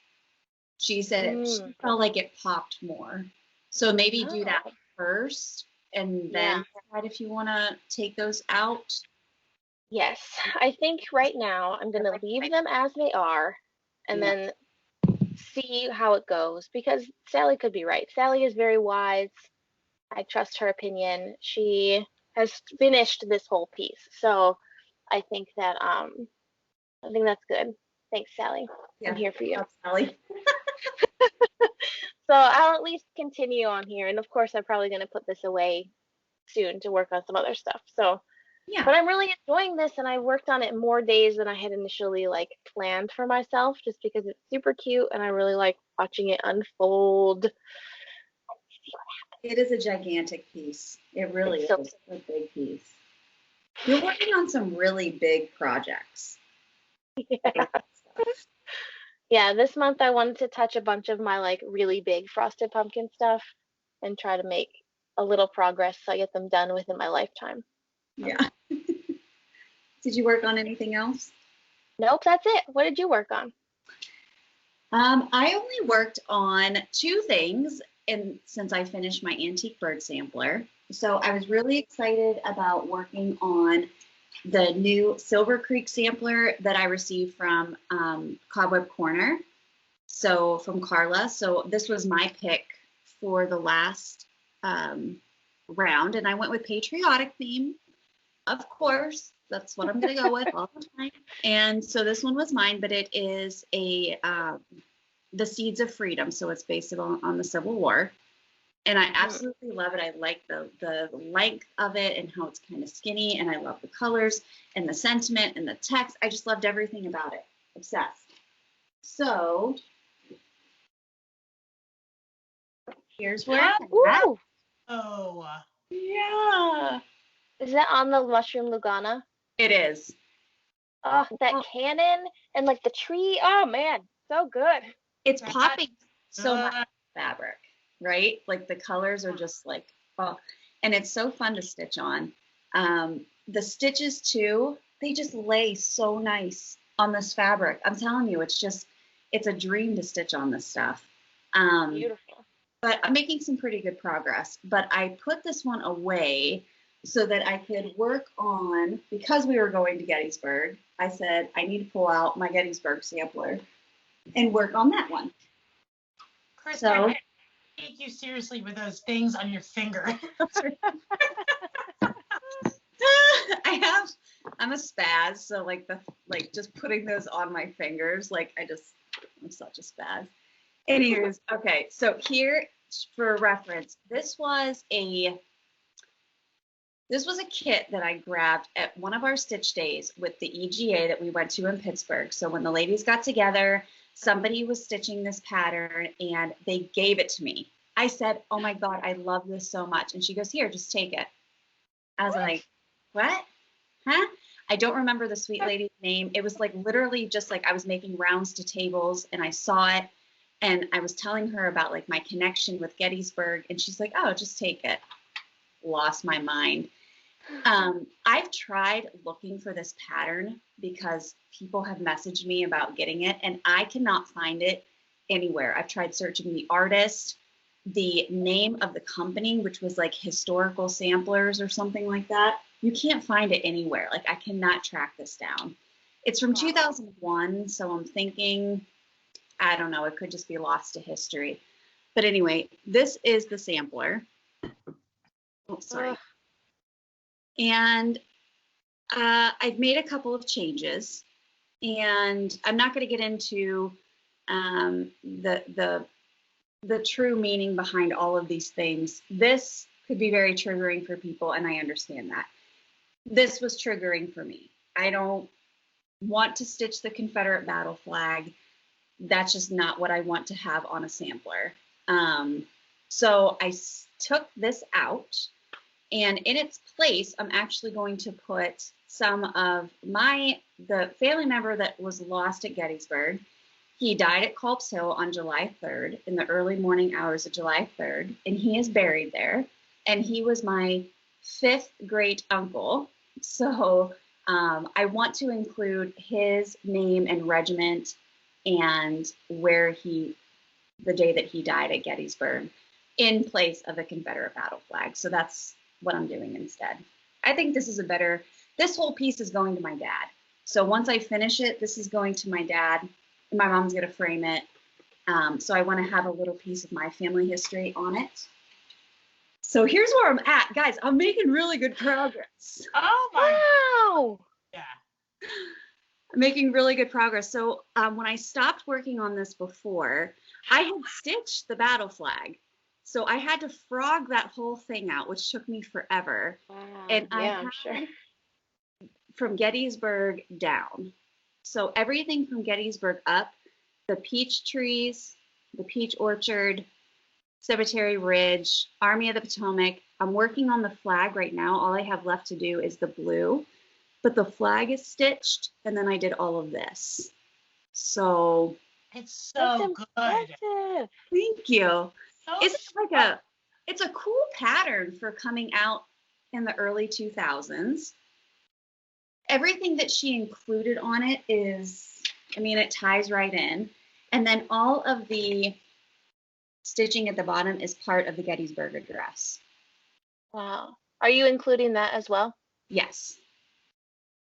she said she felt like it popped more. So maybe do that first and then decide if you want to take those out. Yes, I think right now I'm going to leave them as they are and then see how it goes, because Sally could be right. Sally is very wise. I trust her opinion. She has finished this whole piece. So I think that that's good. Thanks, Sally. Yeah, I'm here for you. Sally. So I'll at least continue on here, and of course I'm probably going to put this away soon to work on some other stuff. So yeah, but I'm really enjoying this, and I worked on it more days than I had initially like planned for myself, just because it's super cute and I really like watching it unfold. it is a gigantic piece. It really is a big piece. You're working on some really big projects. Yeah. Yeah, this month I wanted to touch a bunch of my like really big frosted pumpkin stuff and try to make a little progress so I get them done within my lifetime. Yeah. Did you work on anything else? Nope, that's it. What did you work on? I only worked on 2 things since I finished my antique bird sampler. So I was really excited about working on the new Silver Creek sampler that I received from Cobweb Corner, so from Carla. So this was my pick for the last round, and I went with patriotic theme, of course. That's what I'm going to go with all the time. And so this one was mine, but it is the Seeds of Freedom. So it's based on the Civil War. And I absolutely love it. I like the length of it and how it's kind of skinny. And I love the colors and the sentiment and the text. I just loved everything about it. Obsessed. So here's where it's at. Oh. Yeah. Is that on the mushroom Lugana? It is. Oh, that cannon and like the tree. Oh man, so good. It's popping so much fabric, right? Like the colors are just like, oh, and it's so fun to stitch on. The stitches too, they just lay so nice on this fabric. I'm telling you, it's a dream to stitch on this stuff. Beautiful. But I'm making some pretty good progress. But I put this one away so that I could work on, because we were going to Gettysburg, I said, I need to pull out my Gettysburg sampler and work on that one. Kristen, I can't take you seriously with those things on your finger. I'm a spaz, so like just putting those on my fingers, I'm such a spaz. Anyways, okay, so here for reference, this was a kit that I grabbed at one of our stitch days with the EGA that we went to in Pittsburgh. So when the ladies got together, somebody was stitching this pattern and they gave it to me. I said, oh my God, I love this so much. And she goes, here, just take it. I was like, what? Huh? I don't remember the sweet lady's name. It was like literally just like I was making rounds to tables and I saw it and I was telling her about like my connection with Gettysburg and she's like, oh, just take it. Lost my mind. I've tried looking for this pattern because people have messaged me about getting it and I cannot find it anywhere. I've tried searching the artist, the name of the company, which was like Historical Samplers or something like that. You can't find it anywhere. Like I cannot track this down. It's from 2001, so I'm thinking, I don't know, it could just be lost to history. But anyway, this is the sampler. Oh, sorry. Ugh. And I've made a couple of changes, and I'm not going to get into the true meaning behind all of these things. This could be very triggering for people, and I understand that. This was triggering for me. I don't want to stitch the Confederate battle flag. That's just not what I want to have on a sampler. So I took this out, and in its place, I'm actually going to put some of the family member that was lost at Gettysburg. He died at Culp's Hill on July 3rd, in the early morning hours of July 3rd, and he is buried there. And he was my 5th great uncle. So I want to include his name and regiment and the day that he died at Gettysburg in place of the Confederate battle flag. So that's what I'm doing instead. I think this whole piece is going to my dad. So once I finish it, this is going to my dad, and my mom's going to frame it. So I want to have a little piece of my family history on it. So here's where I'm at. Guys, I'm making really good progress. Oh my. Wow. Yeah. I'm making really good progress. So when I stopped working on this before, I had stitched the battle flag. So I had to frog that whole thing out, which took me forever. Wow. And Yeah, I'm sure. From Gettysburg down. So everything from Gettysburg up, the peach trees, the peach orchard, Cemetery Ridge, Army of the Potomac. I'm working on the flag right now. All I have left to do is the blue, but the flag is stitched, and then I did all of this. So It's That's so good. impressive. thank you. So It's a cool pattern for coming out in the early 2000s. Everything that she included on it it ties right in. And then all of the stitching at the bottom is part of the Gettysburg Address. Wow. Are you including that as well? Yes.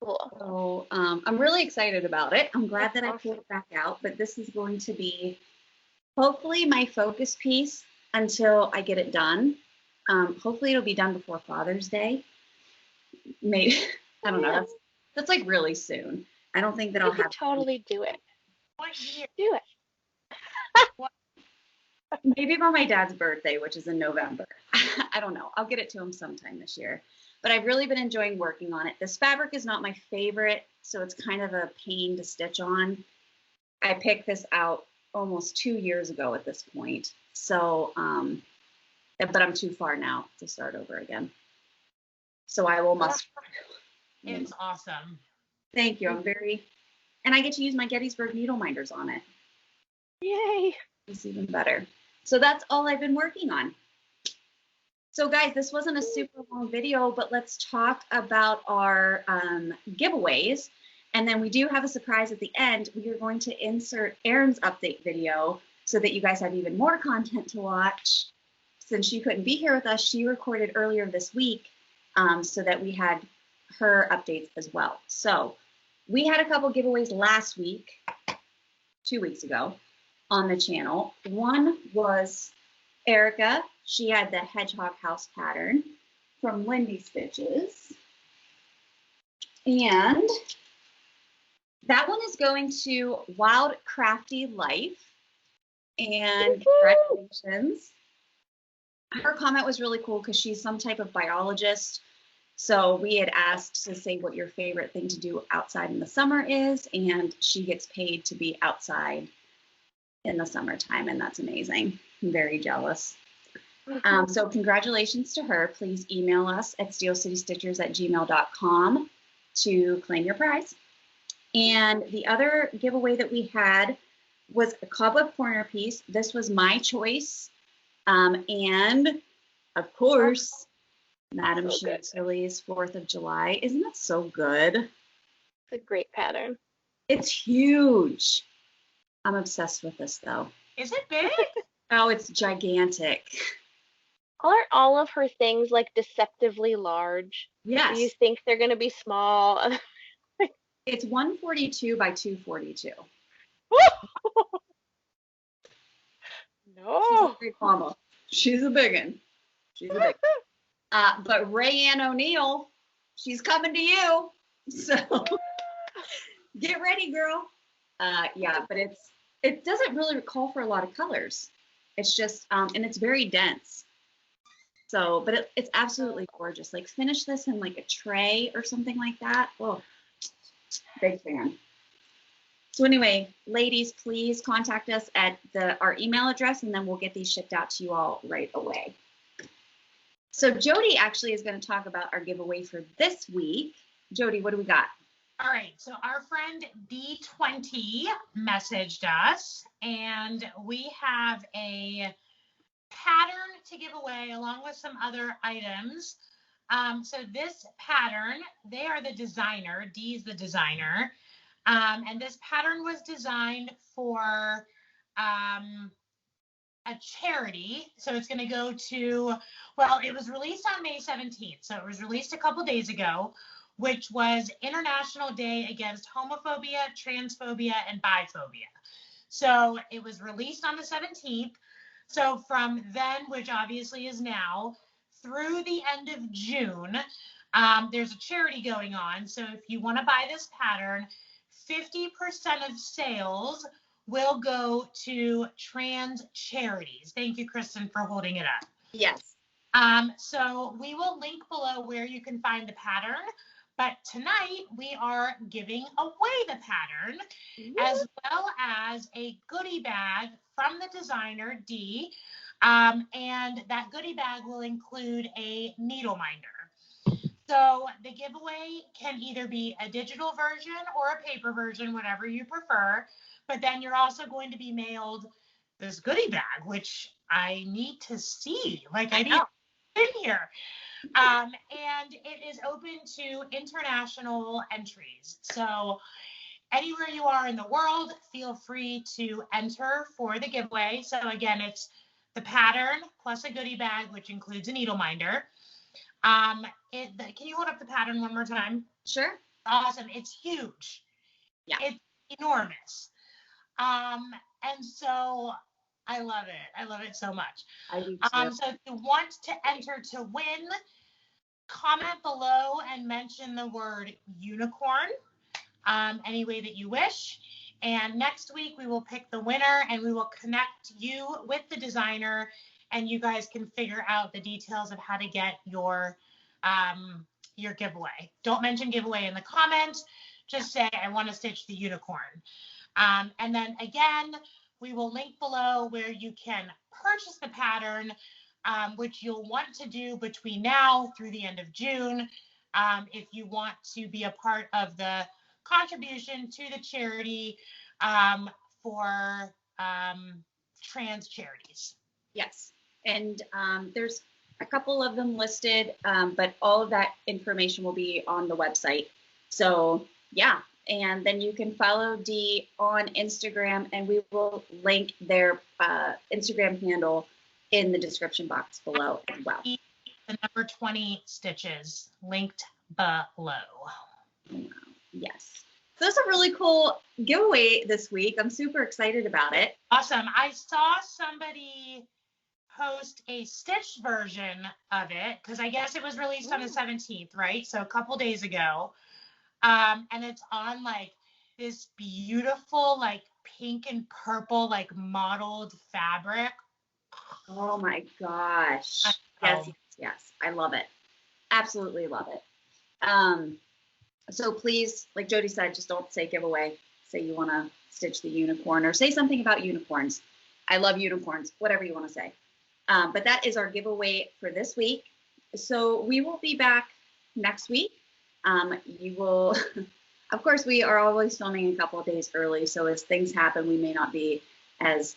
Cool. So I'm really excited about it. I'm glad That's that I awesome. pulled it back out, but this is going to be hopefully my focus piece until I get it done. Hopefully it'll be done before Father's Day. Maybe, I don't know. That's like really soon. I don't think that You I'll could have totally do it. What year? Do it. maybe by my dad's birthday, which is in November. I don't know. I'll get it to him sometime this year. But I've really been enjoying working on it. This fabric is not my favorite, so it's kind of a pain to stitch on. I picked this out almost 2 years ago at this point. So, but I'm too far now to start over again. So I will must. It's awesome. Thank you. And I get to use my Gettysburg needle minders on it. Yay. It's even better. So that's all I've been working on. So guys, this wasn't a super long video, but let's talk about our giveaways. And then we do have a surprise at the end. We are going to insert Erin's update video so that you guys have even more content to watch. Since she couldn't be here with us, she recorded earlier this week so that we had her updates as well. So we had a couple giveaways last week, 2 weeks ago, on the channel. One was Erica. She had the hedgehog house pattern from Lindy Stitches. And that one is going to Wild Crafty Life. And congratulations. Her comment was really cool because she's some type of biologist. So we had asked to say what your favorite thing to do outside in the summer is, and she gets paid to be outside in the summertime, and that's amazing. I'm very jealous. So congratulations to her. Please email us at steelcitystitchers@gmail.com to claim your prize. And the other giveaway that we had was a cobweb corner piece. This was my choice. And of course, Madam Chantilly's 4th of July. Isn't that so good? It's a great pattern. It's huge. I'm obsessed with this though. Is it big? Oh, it's gigantic. Aren't all of her things like deceptively large? Yes. You think they're going to be small? It's 142 by 242. No. She's a big mama. She's a big one. She's a big but Rayanne O'Neal, she's coming to you. So get ready, girl. Yeah, but it doesn't really call for a lot of colors. It's just, and it's very dense. So, but it's absolutely gorgeous. Like finish this in like a tray or something like that. Oh, big fan. So anyway, ladies, please contact us at our email address, and then we'll get these shipped out to you all right away. So Jody actually is going to talk about our giveaway for this week. Jody, what do we got? All right, so our friend D20 messaged us, and we have a pattern to give away along with some other items. So this pattern, they are the designer, D is the designer, and this pattern was designed for a charity. So it's going to go to, well, it was released on May 17th, so it was released a couple days ago, which was International Day Against Homophobia, Transphobia, and Biphobia. So it was released on the 17th. So from then, which obviously is now, through the end of June, there's a charity going on. So if you want to buy this pattern, 50% of sales will go to trans charities. Thank you, Kristen, for holding it up. Yes. So we will link below where you can find the pattern. But tonight we are giving away the pattern as well as a goodie bag from the designer D. And that goodie bag will include a needle minder. So the giveaway can either be a digital version or a paper version, whatever you prefer. But then you're also going to be mailed this goodie bag, which I need to see. Like I need to in here. And it is open to international entries. So anywhere you are in the world, feel free to enter for the giveaway. So again, it's the pattern plus a goodie bag, which includes a needle minder. Can you hold up the pattern one more time? Sure. Awesome. It's huge. Yeah. It's enormous. And so I love it. I love it so much. I do too. So if you want to enter to win, comment below and mention the word unicorn any way that you wish. And next week we will pick the winner and we will connect you with the designer, and you guys can figure out the details of how to get your giveaway. Don't mention giveaway in the comments. Just say, I want to stitch the unicorn. And then again, we will link below where you can purchase the pattern, which you'll want to do between now through the end of June if you want to be a part of the contribution to the charity for trans charities. Yes, and there's a couple of them listed, but all of that information will be on the website. So yeah, and then you can follow Dee on Instagram, and we will link their Instagram handle in the description box below as well. The number 20 stitches linked below. Yes. So that's a really cool giveaway this week. I'm super excited about it. Awesome. I saw somebody post a stitched version of it because I guess it was released on the 17th, right? So a couple days ago. And it's on like this beautiful, like pink and purple, like mottled fabric. Oh my gosh. Yes, yes, yes. I love it. Absolutely love it. So please, like Jody said, just don't say giveaway. Say you want to stitch the unicorn or say something about unicorns. I love unicorns, whatever you want to say. But that is our giveaway for this week. So we will be back next week. You will, of course, we are always filming a couple of days early. So as things happen, we may not be as,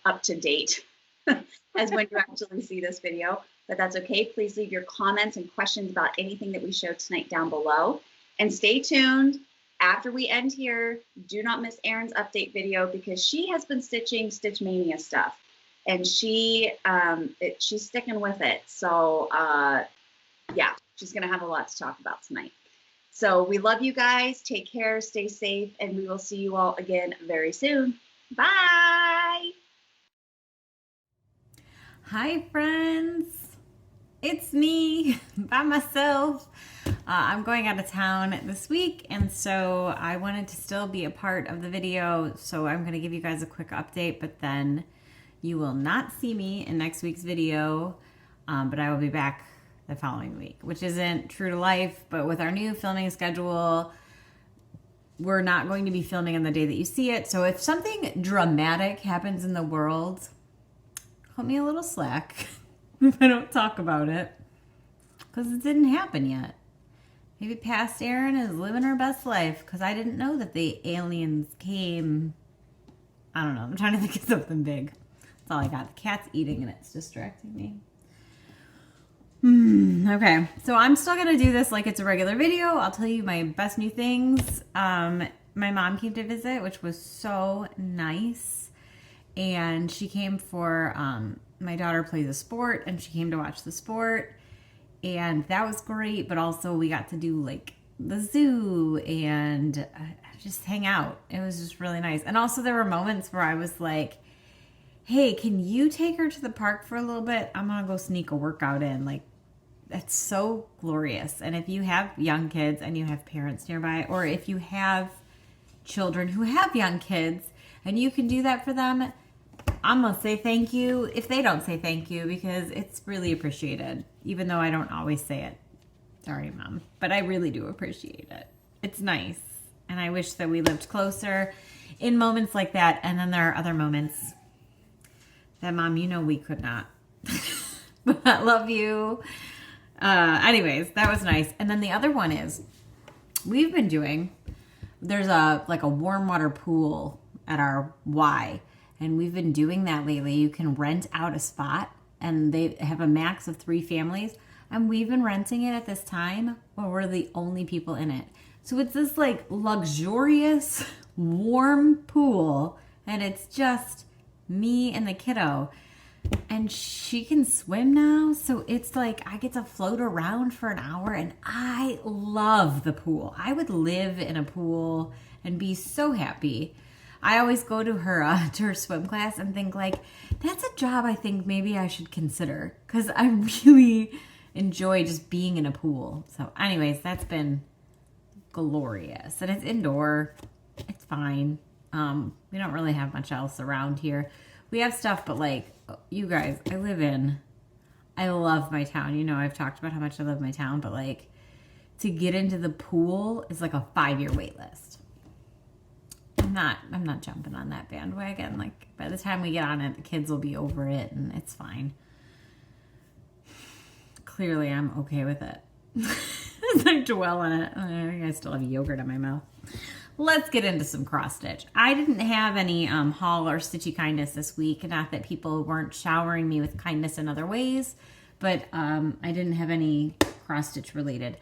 up to date as when you actually see this video, but that's okay. Please leave your comments and questions about anything that we showed tonight down below, and stay tuned. After we end here, do not miss Erin's update video because she has been stitching Stitch Mania stuff, and she's sticking with it. So yeah, she's gonna have a lot to talk about tonight. So we love you guys. Take care, stay safe, and we will see you all again very soon. Bye. Hi friends, it's me by myself. I'm going out of town this week, and so I wanted to still be a part of the video, so I'm going to give you guys a quick update, but then you will not see me in next week's video, but I will be back the following week, which isn't true to life, but with our new filming schedule, we're not going to be filming on the day that you see it. So if something dramatic happens in the world, cut me a little slack if I don't talk about it, because it didn't happen yet. Maybe past Erin is living her best life, because I didn't know that the aliens came. I don't know. I'm trying to think of something big. That's all I got. The cat's eating and it's distracting me. Okay, so I'm still going to do this like it's a regular video. I'll tell you my best new things. My mom came to visit, which was so nice. And she came for, my daughter plays a sport, and she came to watch the sport. And that was great, but also we got to do like the zoo and just hang out. It was just really nice. And also there were moments where I was like, hey, can you take her to the park for a little bit? I'm going to go sneak a workout in. Like, that's so glorious. And if you have young kids and you have parents nearby, or if you have children who have young kids and you can do that for them, I'm going to say thank you if they don't say thank you, because it's really appreciated, even though I don't always say it. Sorry, Mom. But I really do appreciate it. It's nice. And I wish that we lived closer in moments like that. And then there are other moments that, Mom, you know we could not. But I love you. Anyways, that was nice. And then the other one is, we've been doing, there's a warm water pool at our Y. And we've been doing that lately. You can rent out a spot, and they have a max of 3 families. And we've been renting it at this time where we're the only people in it. So it's this like luxurious, warm pool, and it's just me and the kiddo. And she can swim now, so it's like I get to float around for an hour, and I love the pool. I would live in a pool and be so happy. I always go to her swim class and think like, that's a job I think maybe I should consider, because I really enjoy just being in a pool. So anyways, that's been glorious, and it's indoor. It's fine. We don't really have much else around here. We have stuff, but like, you guys, I love my town. You know, I've talked about how much I love my town, but like, to get into the pool is like a 5-year wait list. I'm not jumping on that bandwagon. Like, by the time we get on it, the kids will be over it, and it's fine. Clearly, I'm okay with it. As I dwell on it, I still have yogurt in my mouth. Let's get into some cross stitch. I didn't have any haul or stitchy kindness this week. Not that people weren't showering me with kindness in other ways, but I didn't have any cross stitch related.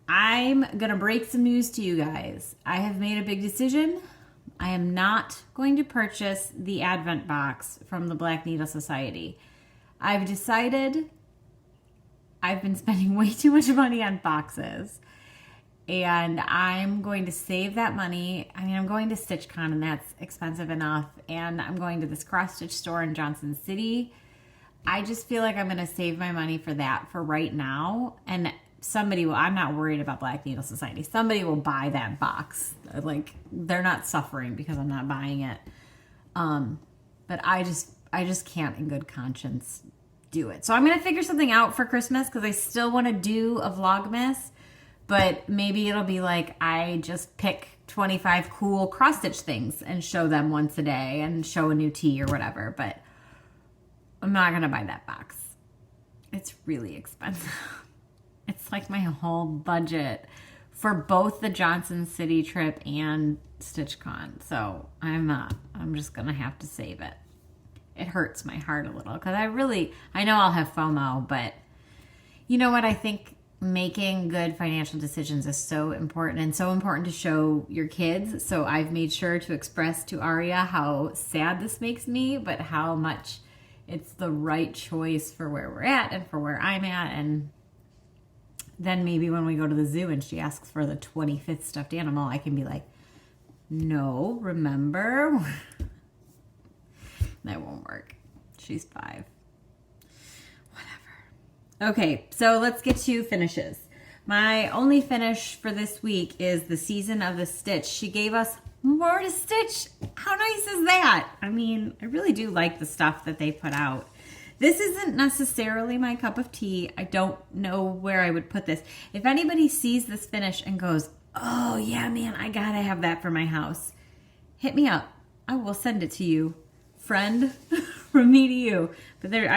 I'm gonna break some news to you guys. I have made a big decision. I am not going to purchase the Advent box from the Black Needle Society. I've decided I've been spending way too much money on boxes. And I'm going to save that money. I mean, I'm going to StitchCon, and that's expensive enough. And I'm going to this cross-stitch store in Johnson City. I just feel like I'm going to save my money for that for right now. And somebody will, I'm not worried about Black Needle Society. Somebody will buy that box. Like, they're not suffering because I'm not buying it. But I just can't in good conscience do it. So I'm going to figure something out for Christmas, because I still want to do a Vlogmas. But maybe it'll be like I just pick 25 cool cross-stitch things and show them once a day and show a new tee or whatever. But I'm not going to buy that box. It's really expensive. It's like my whole budget for both the Johnson City trip and StitchCon. So I'm just going to have to save it. It hurts my heart a little, because I know I'll have FOMO, but you know what? I think making good financial decisions is so important, and so important to show your kids. So I've made sure to express to Aria how sad this makes me, but how much it's the right choice for where we're at and for where I'm at. And then maybe when we go to the zoo and she asks for the 25th stuffed animal, I can be like, no, remember? That won't work. She's 5. Okay, so let's get to finishes. My only finish for this week is the Season of the Stitch. She gave us more to stitch. How nice is that? I mean, I really do like the stuff that they put out. This isn't necessarily my cup of tea. I don't know where I would put this. If anybody sees this finish and goes, oh yeah, man, I gotta have that for my house, hit me up. I will send it to you, friend, from me to you. But it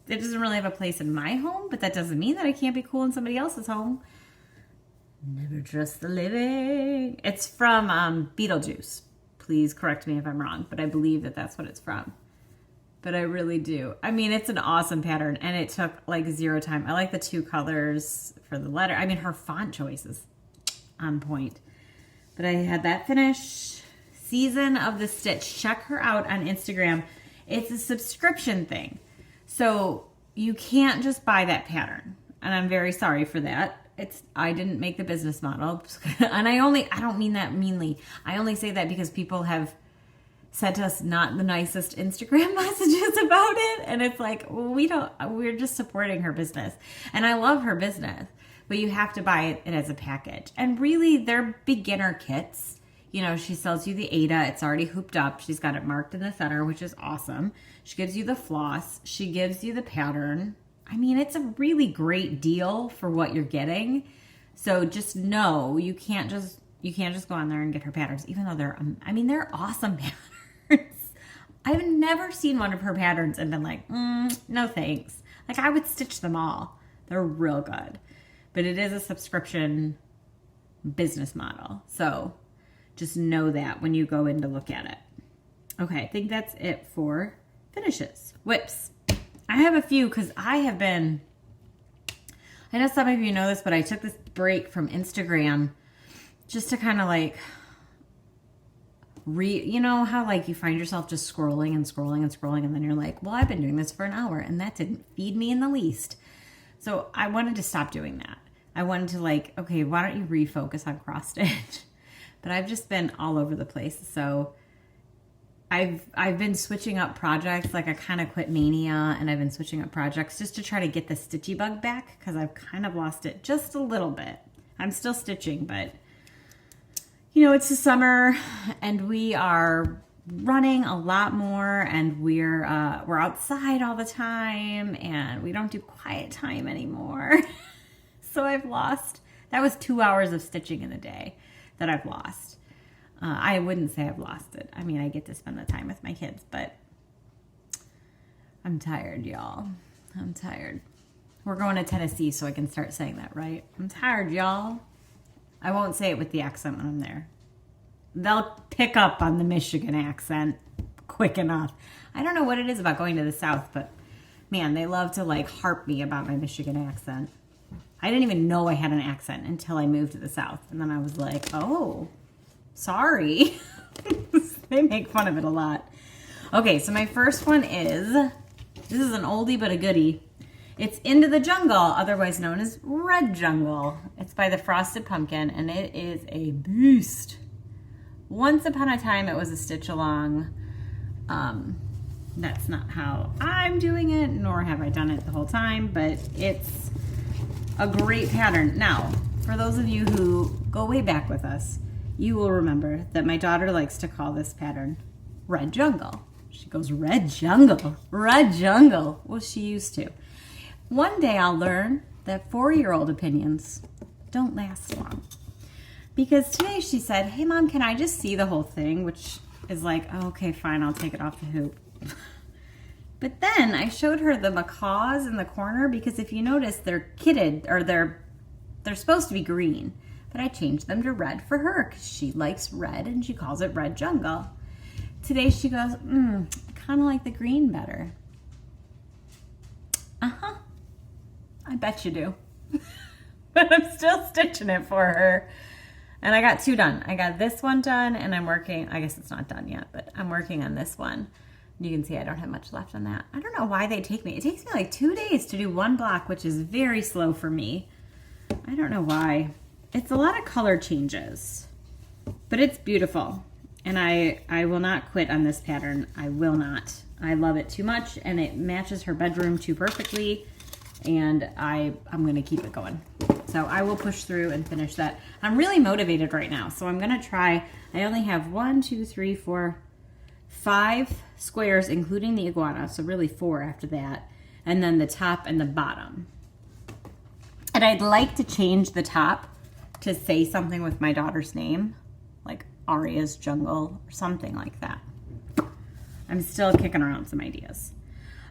doesn't really have a place in my home, but that doesn't mean that it can't be cool in somebody else's home. Never trust the living. It's from Beetlejuice. Please correct me if I'm wrong, but I believe that that's what it's from. But I really do. I mean, it's an awesome pattern, and it took like 0 time. I like the 2 colors for the letter. I mean, her font choice is on point. But I had that finish. Season of the Stitch. Check her out on Instagram. It's a subscription thing. So you can't just buy that pattern. And I'm very sorry for that. I didn't make the business model. And I don't mean that meanly. I only say that because people have sent us not the nicest Instagram messages about it. And it's like, we're just supporting her business. And I love her business, but you have to buy it as a package. And really, they're beginner kits. You know, she sells you the Ada. It's already hooped up. She's got it marked in the center, which is awesome. She gives you the floss. She gives you the pattern. I mean, it's a really great deal for what you're getting. So just know you can't just go on there and get her patterns, even though they're awesome patterns. I've never seen one of her patterns and been like, no thanks. Like, I would stitch them all. They're real good. But it is a subscription business model. So just know that when you go in to look at it. Okay, I think that's it for finishes. Whips. I have a few because I know some of you know this, but I took this break from Instagram just to kind of like you know how like you find yourself just scrolling and scrolling and scrolling, and then you're like, well, I've been doing this for an hour and that didn't feed me in the least. So I wanted to stop doing that. I wanted to like, okay, why don't you refocus on cross stitch? But I've just been all over the place. So I've been switching up projects. Like, I kind of quit Mania, and I've been switching up projects just to try to get the stitchy bug back, because I've kind of lost it just a little bit. I'm still stitching, but you know, it's the summer and we are running a lot more, and we're outside all the time, and we don't do quiet time anymore. So that was 2 hours of stitching in a day that I've lost. I wouldn't say I've lost it. I mean, I get to spend the time with my kids, but I'm tired, y'all. I'm tired. We're going to Tennessee, so I can start saying that, right? I'm tired, y'all. I won't say it with the accent when I'm there. They'll pick up on the Michigan accent quick enough. I don't know what it is about going to the South, but man, they love to like harp me about my Michigan accent. I didn't even know I had an accent until I moved to the South. And then I was like, oh, sorry. They make fun of it a lot. Okay, so my first one this is an oldie but a goodie. It's Into the Jungle, otherwise known as Red Jungle. It's by the Frosted Pumpkin, and it is a beast. Once upon a time, it was a stitch along. That's not how I'm doing it, nor have I done it the whole time, but it's a great pattern. Now, for those of you who go way back with us, you will remember that my daughter likes to call this pattern Red Jungle. She goes, Red Jungle, Red Jungle. Well, she used to. One day I'll learn that 4-year-old opinions don't last long. Because today she said, hey Mom, can I just see the whole thing? Which is like, oh, okay, fine, I'll take it off the hoop. But then I showed her the macaws in the corner, because if you notice, they're kitted, or they're supposed to be green. But I changed them to red for her because she likes red and she calls it Red Jungle. Today she goes, I kind of like the green better. Uh-huh. I bet you do. But I'm still stitching it for her. And I got 2 done. I got this one done, and I'm working, I guess it's not done yet, but I'm working on this one. You can see I don't have much left on that. I don't know why it takes me like 2 days to do one block, which is very slow for me. I don't know why. It's a lot of color changes, but it's beautiful. And I will not quit on this pattern. I will not. I love it too much, and it matches her bedroom too perfectly. and I'm going to keep it going. So I will push through and finish that. I'm really motivated right now, so I'm going to try. I only have 1, 2, 3, 4, 5 squares, including the iguana, so really 4 after that, and then the top and the bottom. And I'd like to change the top to say something with my daughter's name, like Aria's Jungle or something like that. I'm still kicking around some ideas.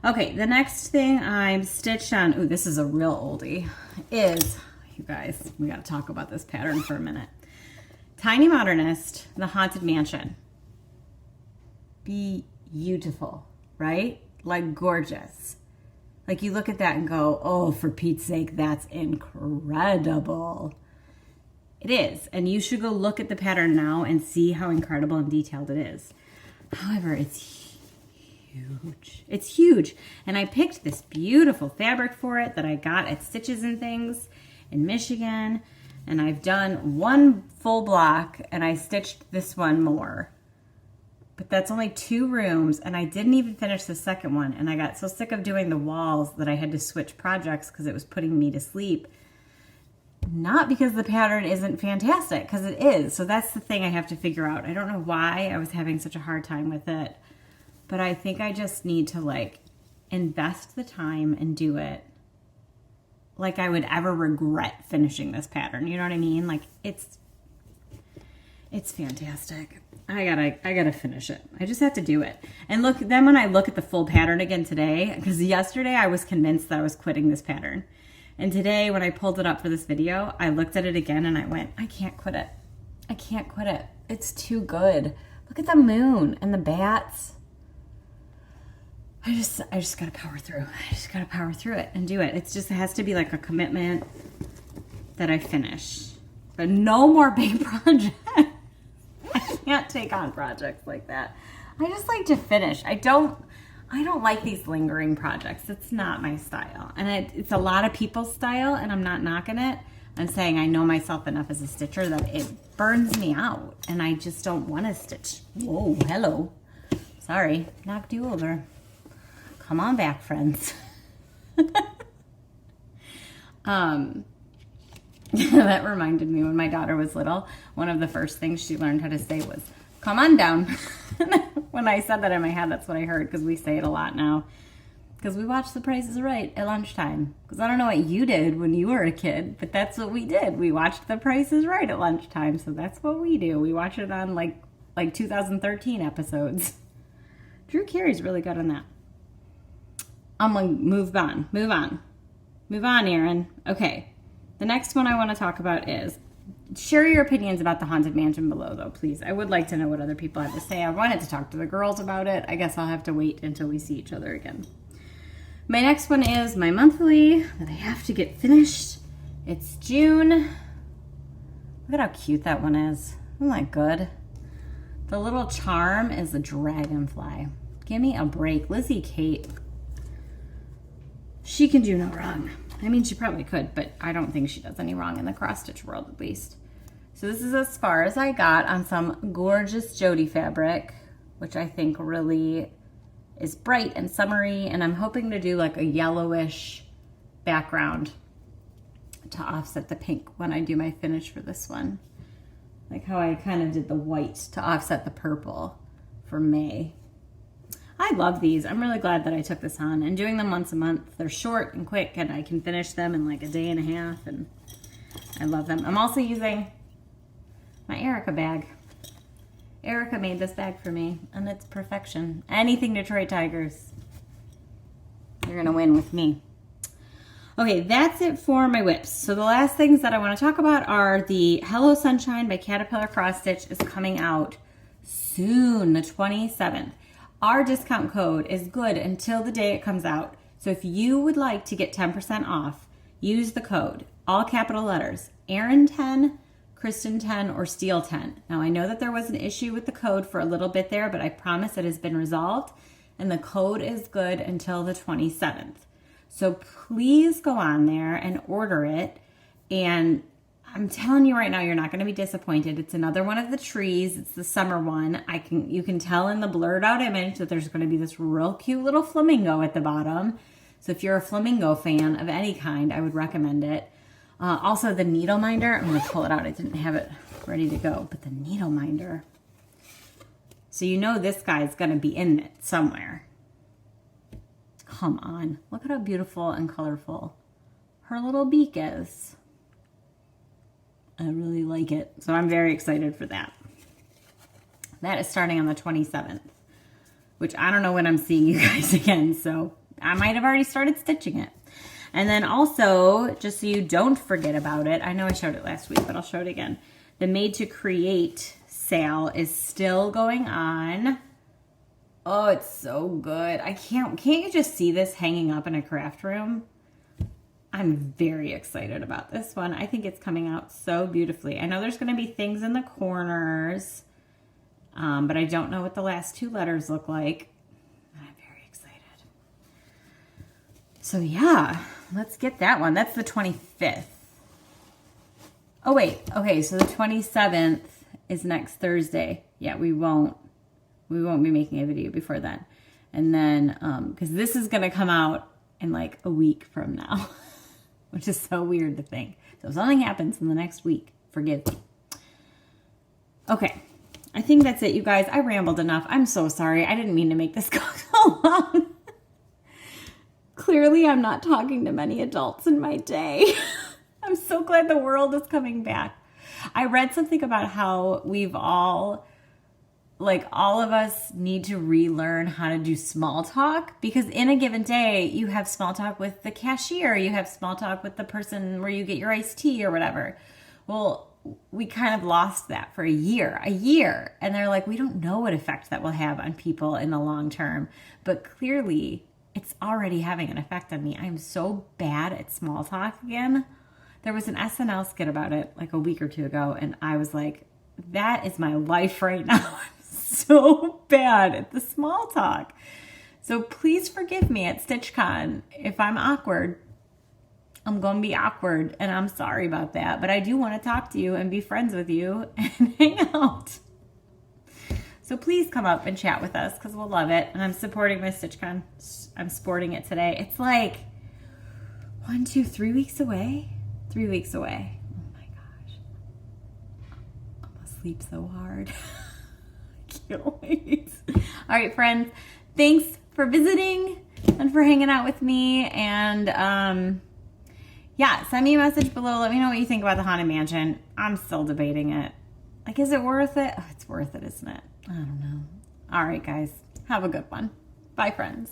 Okay, the next thing I'm stitched on, ooh, this is a real oldie, is, you guys, we got to talk about this pattern for a minute. Tiny Modernist, the Haunted Mansion. Beautiful, right? Like gorgeous. Like you look at that and go, oh, for Pete's sake, that's incredible. It is, and you should go look at the pattern now and see how incredible and detailed it is. However, it's huge. It's huge. And I picked this beautiful fabric for it that I got at Stitches and Things in Michigan. And I've done 1 full block and I stitched this one more. But that's only 2 rooms and I didn't even finish the second one. And I got so sick of doing the walls that I had to switch projects because it was putting me to sleep. Not because the pattern isn't fantastic, because it is. So that's the thing I have to figure out. I don't know why I was having such a hard time with it. But I think I just need to like invest the time and do it like I would ever regret finishing this pattern. You know what I mean? Like it's fantastic. I gotta finish it. I just have to do it. And look, then when I look at the full pattern again today, because yesterday I was convinced that I was quitting this pattern. And today when I pulled it up for this video, I looked at it again and I went, I can't quit it. I can't quit it. It's too good. Look at the moon and the bats. I just gotta power through. I just gotta power through it and do it. It has to be like a commitment that I finish. But no more big projects. I can't take on projects like that. I just like to finish. I don't like these lingering projects. It's not my style. And it's a lot of people's style, and I'm not knocking it. I'm saying I know myself enough as a stitcher that it burns me out, and I just don't want to stitch. Whoa, hello. Sorry, knocked you over. Come on back, friends. That reminded me when my daughter was little, one of the first things she learned how to say was, come on down. When I said that in my head, that's what I heard, because we say it a lot now. Because we watch The Price is Right at lunchtime. Because I don't know what you did when you were a kid, but that's what we did. We watched The Price is Right at lunchtime, so that's what we do. We watch it on like 2013 episodes. Drew Carey's really good on that. I'm like, move on, Erin. Okay, the next one I want to talk about is, share your opinions about the Haunted Mansion below, though, please. I would like to know what other people have to say. I wanted to talk to the girls about it. I guess I'll have to wait until we see each other again. My next one is my monthly that I have to get finished. It's June. Look at how cute that one is. Isn't that good? The little charm is a dragonfly. Give me a break. Lizzie Kate. She can do no wrong. I mean, she probably could, but I don't think she does any wrong in the cross-stitch world, at least. So this is as far as I got on some gorgeous Jody fabric, which I think really is bright and summery, and I'm hoping to do like a yellowish background to offset the pink when I do my finish for this one. Like how I kind of did the white to offset the purple for May. I love these. I'm really glad that I took this on, and doing them once a month. They're short and quick, and I can finish them in like a day and a half, and I love them. I'm also using my Erica bag. Erica made this bag for me, and it's perfection. Anything Detroit Tigers, you're gonna win with me. Okay, that's it for my whips. So the last things that I want to talk about are the Hello Sunshine by Caterpillar Cross Stitch is coming out soon, the 27th. Our discount code is good until the day it comes out. So if you would like to get 10% off, use the code, all capital letters, Erin 10, Kristen 10, or Steel 10. Now I know that there was an issue with the code for a little bit there, but I promise it has been resolved, and the code is good until the 27th. So please go on there and order it, and I'm telling you right now, you're not going to be disappointed. It's another one of the trees. It's the summer one. You can tell in the blurred out image that there's going to be this real cute little flamingo at the bottom. So if you're a flamingo fan of any kind, I would recommend it. Also the needle minder, I'm gonna pull it out. I didn't have it ready to go, but the needle minder. So you know this guy's gonna be in it somewhere. Come on, look at how beautiful and colorful her little beak is. I really like it. So I'm very excited for that. That is starting on the 27th, which I don't know when I'm seeing you guys again. So I might have already started stitching it. And then also, just so you don't forget about it, I know I showed it last week, but I'll show it again. The Made to Create sale is still going on. Oh, it's so good. Can't you just see this hanging up in a craft room? I'm very excited about this one. I think it's coming out so beautifully. I know there's going to be things in the corners, but I don't know what the last two letters look like. I'm very excited. So yeah, let's get that one. That's the 25th. Oh wait, okay, so the 27th is next Thursday. Yeah, we won't be making a video before then. And then, because this is going to come out in like a week from now, which is so weird to think. So if something happens in the next week, forgive me. Okay, I think that's it, you guys. I rambled enough. I'm so sorry. I didn't mean to make this go so long. Clearly, I'm not talking to many adults in my day. I'm so glad the world is coming back. I read something about how we've all of us need to relearn how to do small talk, because in a given day, you have small talk with the cashier, you have small talk with the person where you get your iced tea or whatever. Well, we kind of lost that for a year. And they're like, we don't know what effect that will have on people in the long term, but clearly it's already having an effect on me. I'm so bad at small talk again. There was an SNL skit about it like a week or two ago, and I was like, that is my life right now. So bad at the small talk. So please forgive me at StitchCon if I'm awkward. I'm going to be awkward, and I'm sorry about that. But I do want to talk to you and be friends with you and hang out. So please come up and chat with us because we'll love it. And I'm supporting my StitchCon. I'm sporting it today. It's like 3 weeks away. 3 weeks away. Oh my gosh. I'm going to sleep so hard. Can't wait. All right, friends. Thanks for visiting and for hanging out with me. And yeah, send me a message below. Let me know what you think about the Haunted Mansion. I'm still debating it. Like, is it worth it? Oh, it's worth it, isn't it? I don't know. All right, guys. Have a good one. Bye, friends.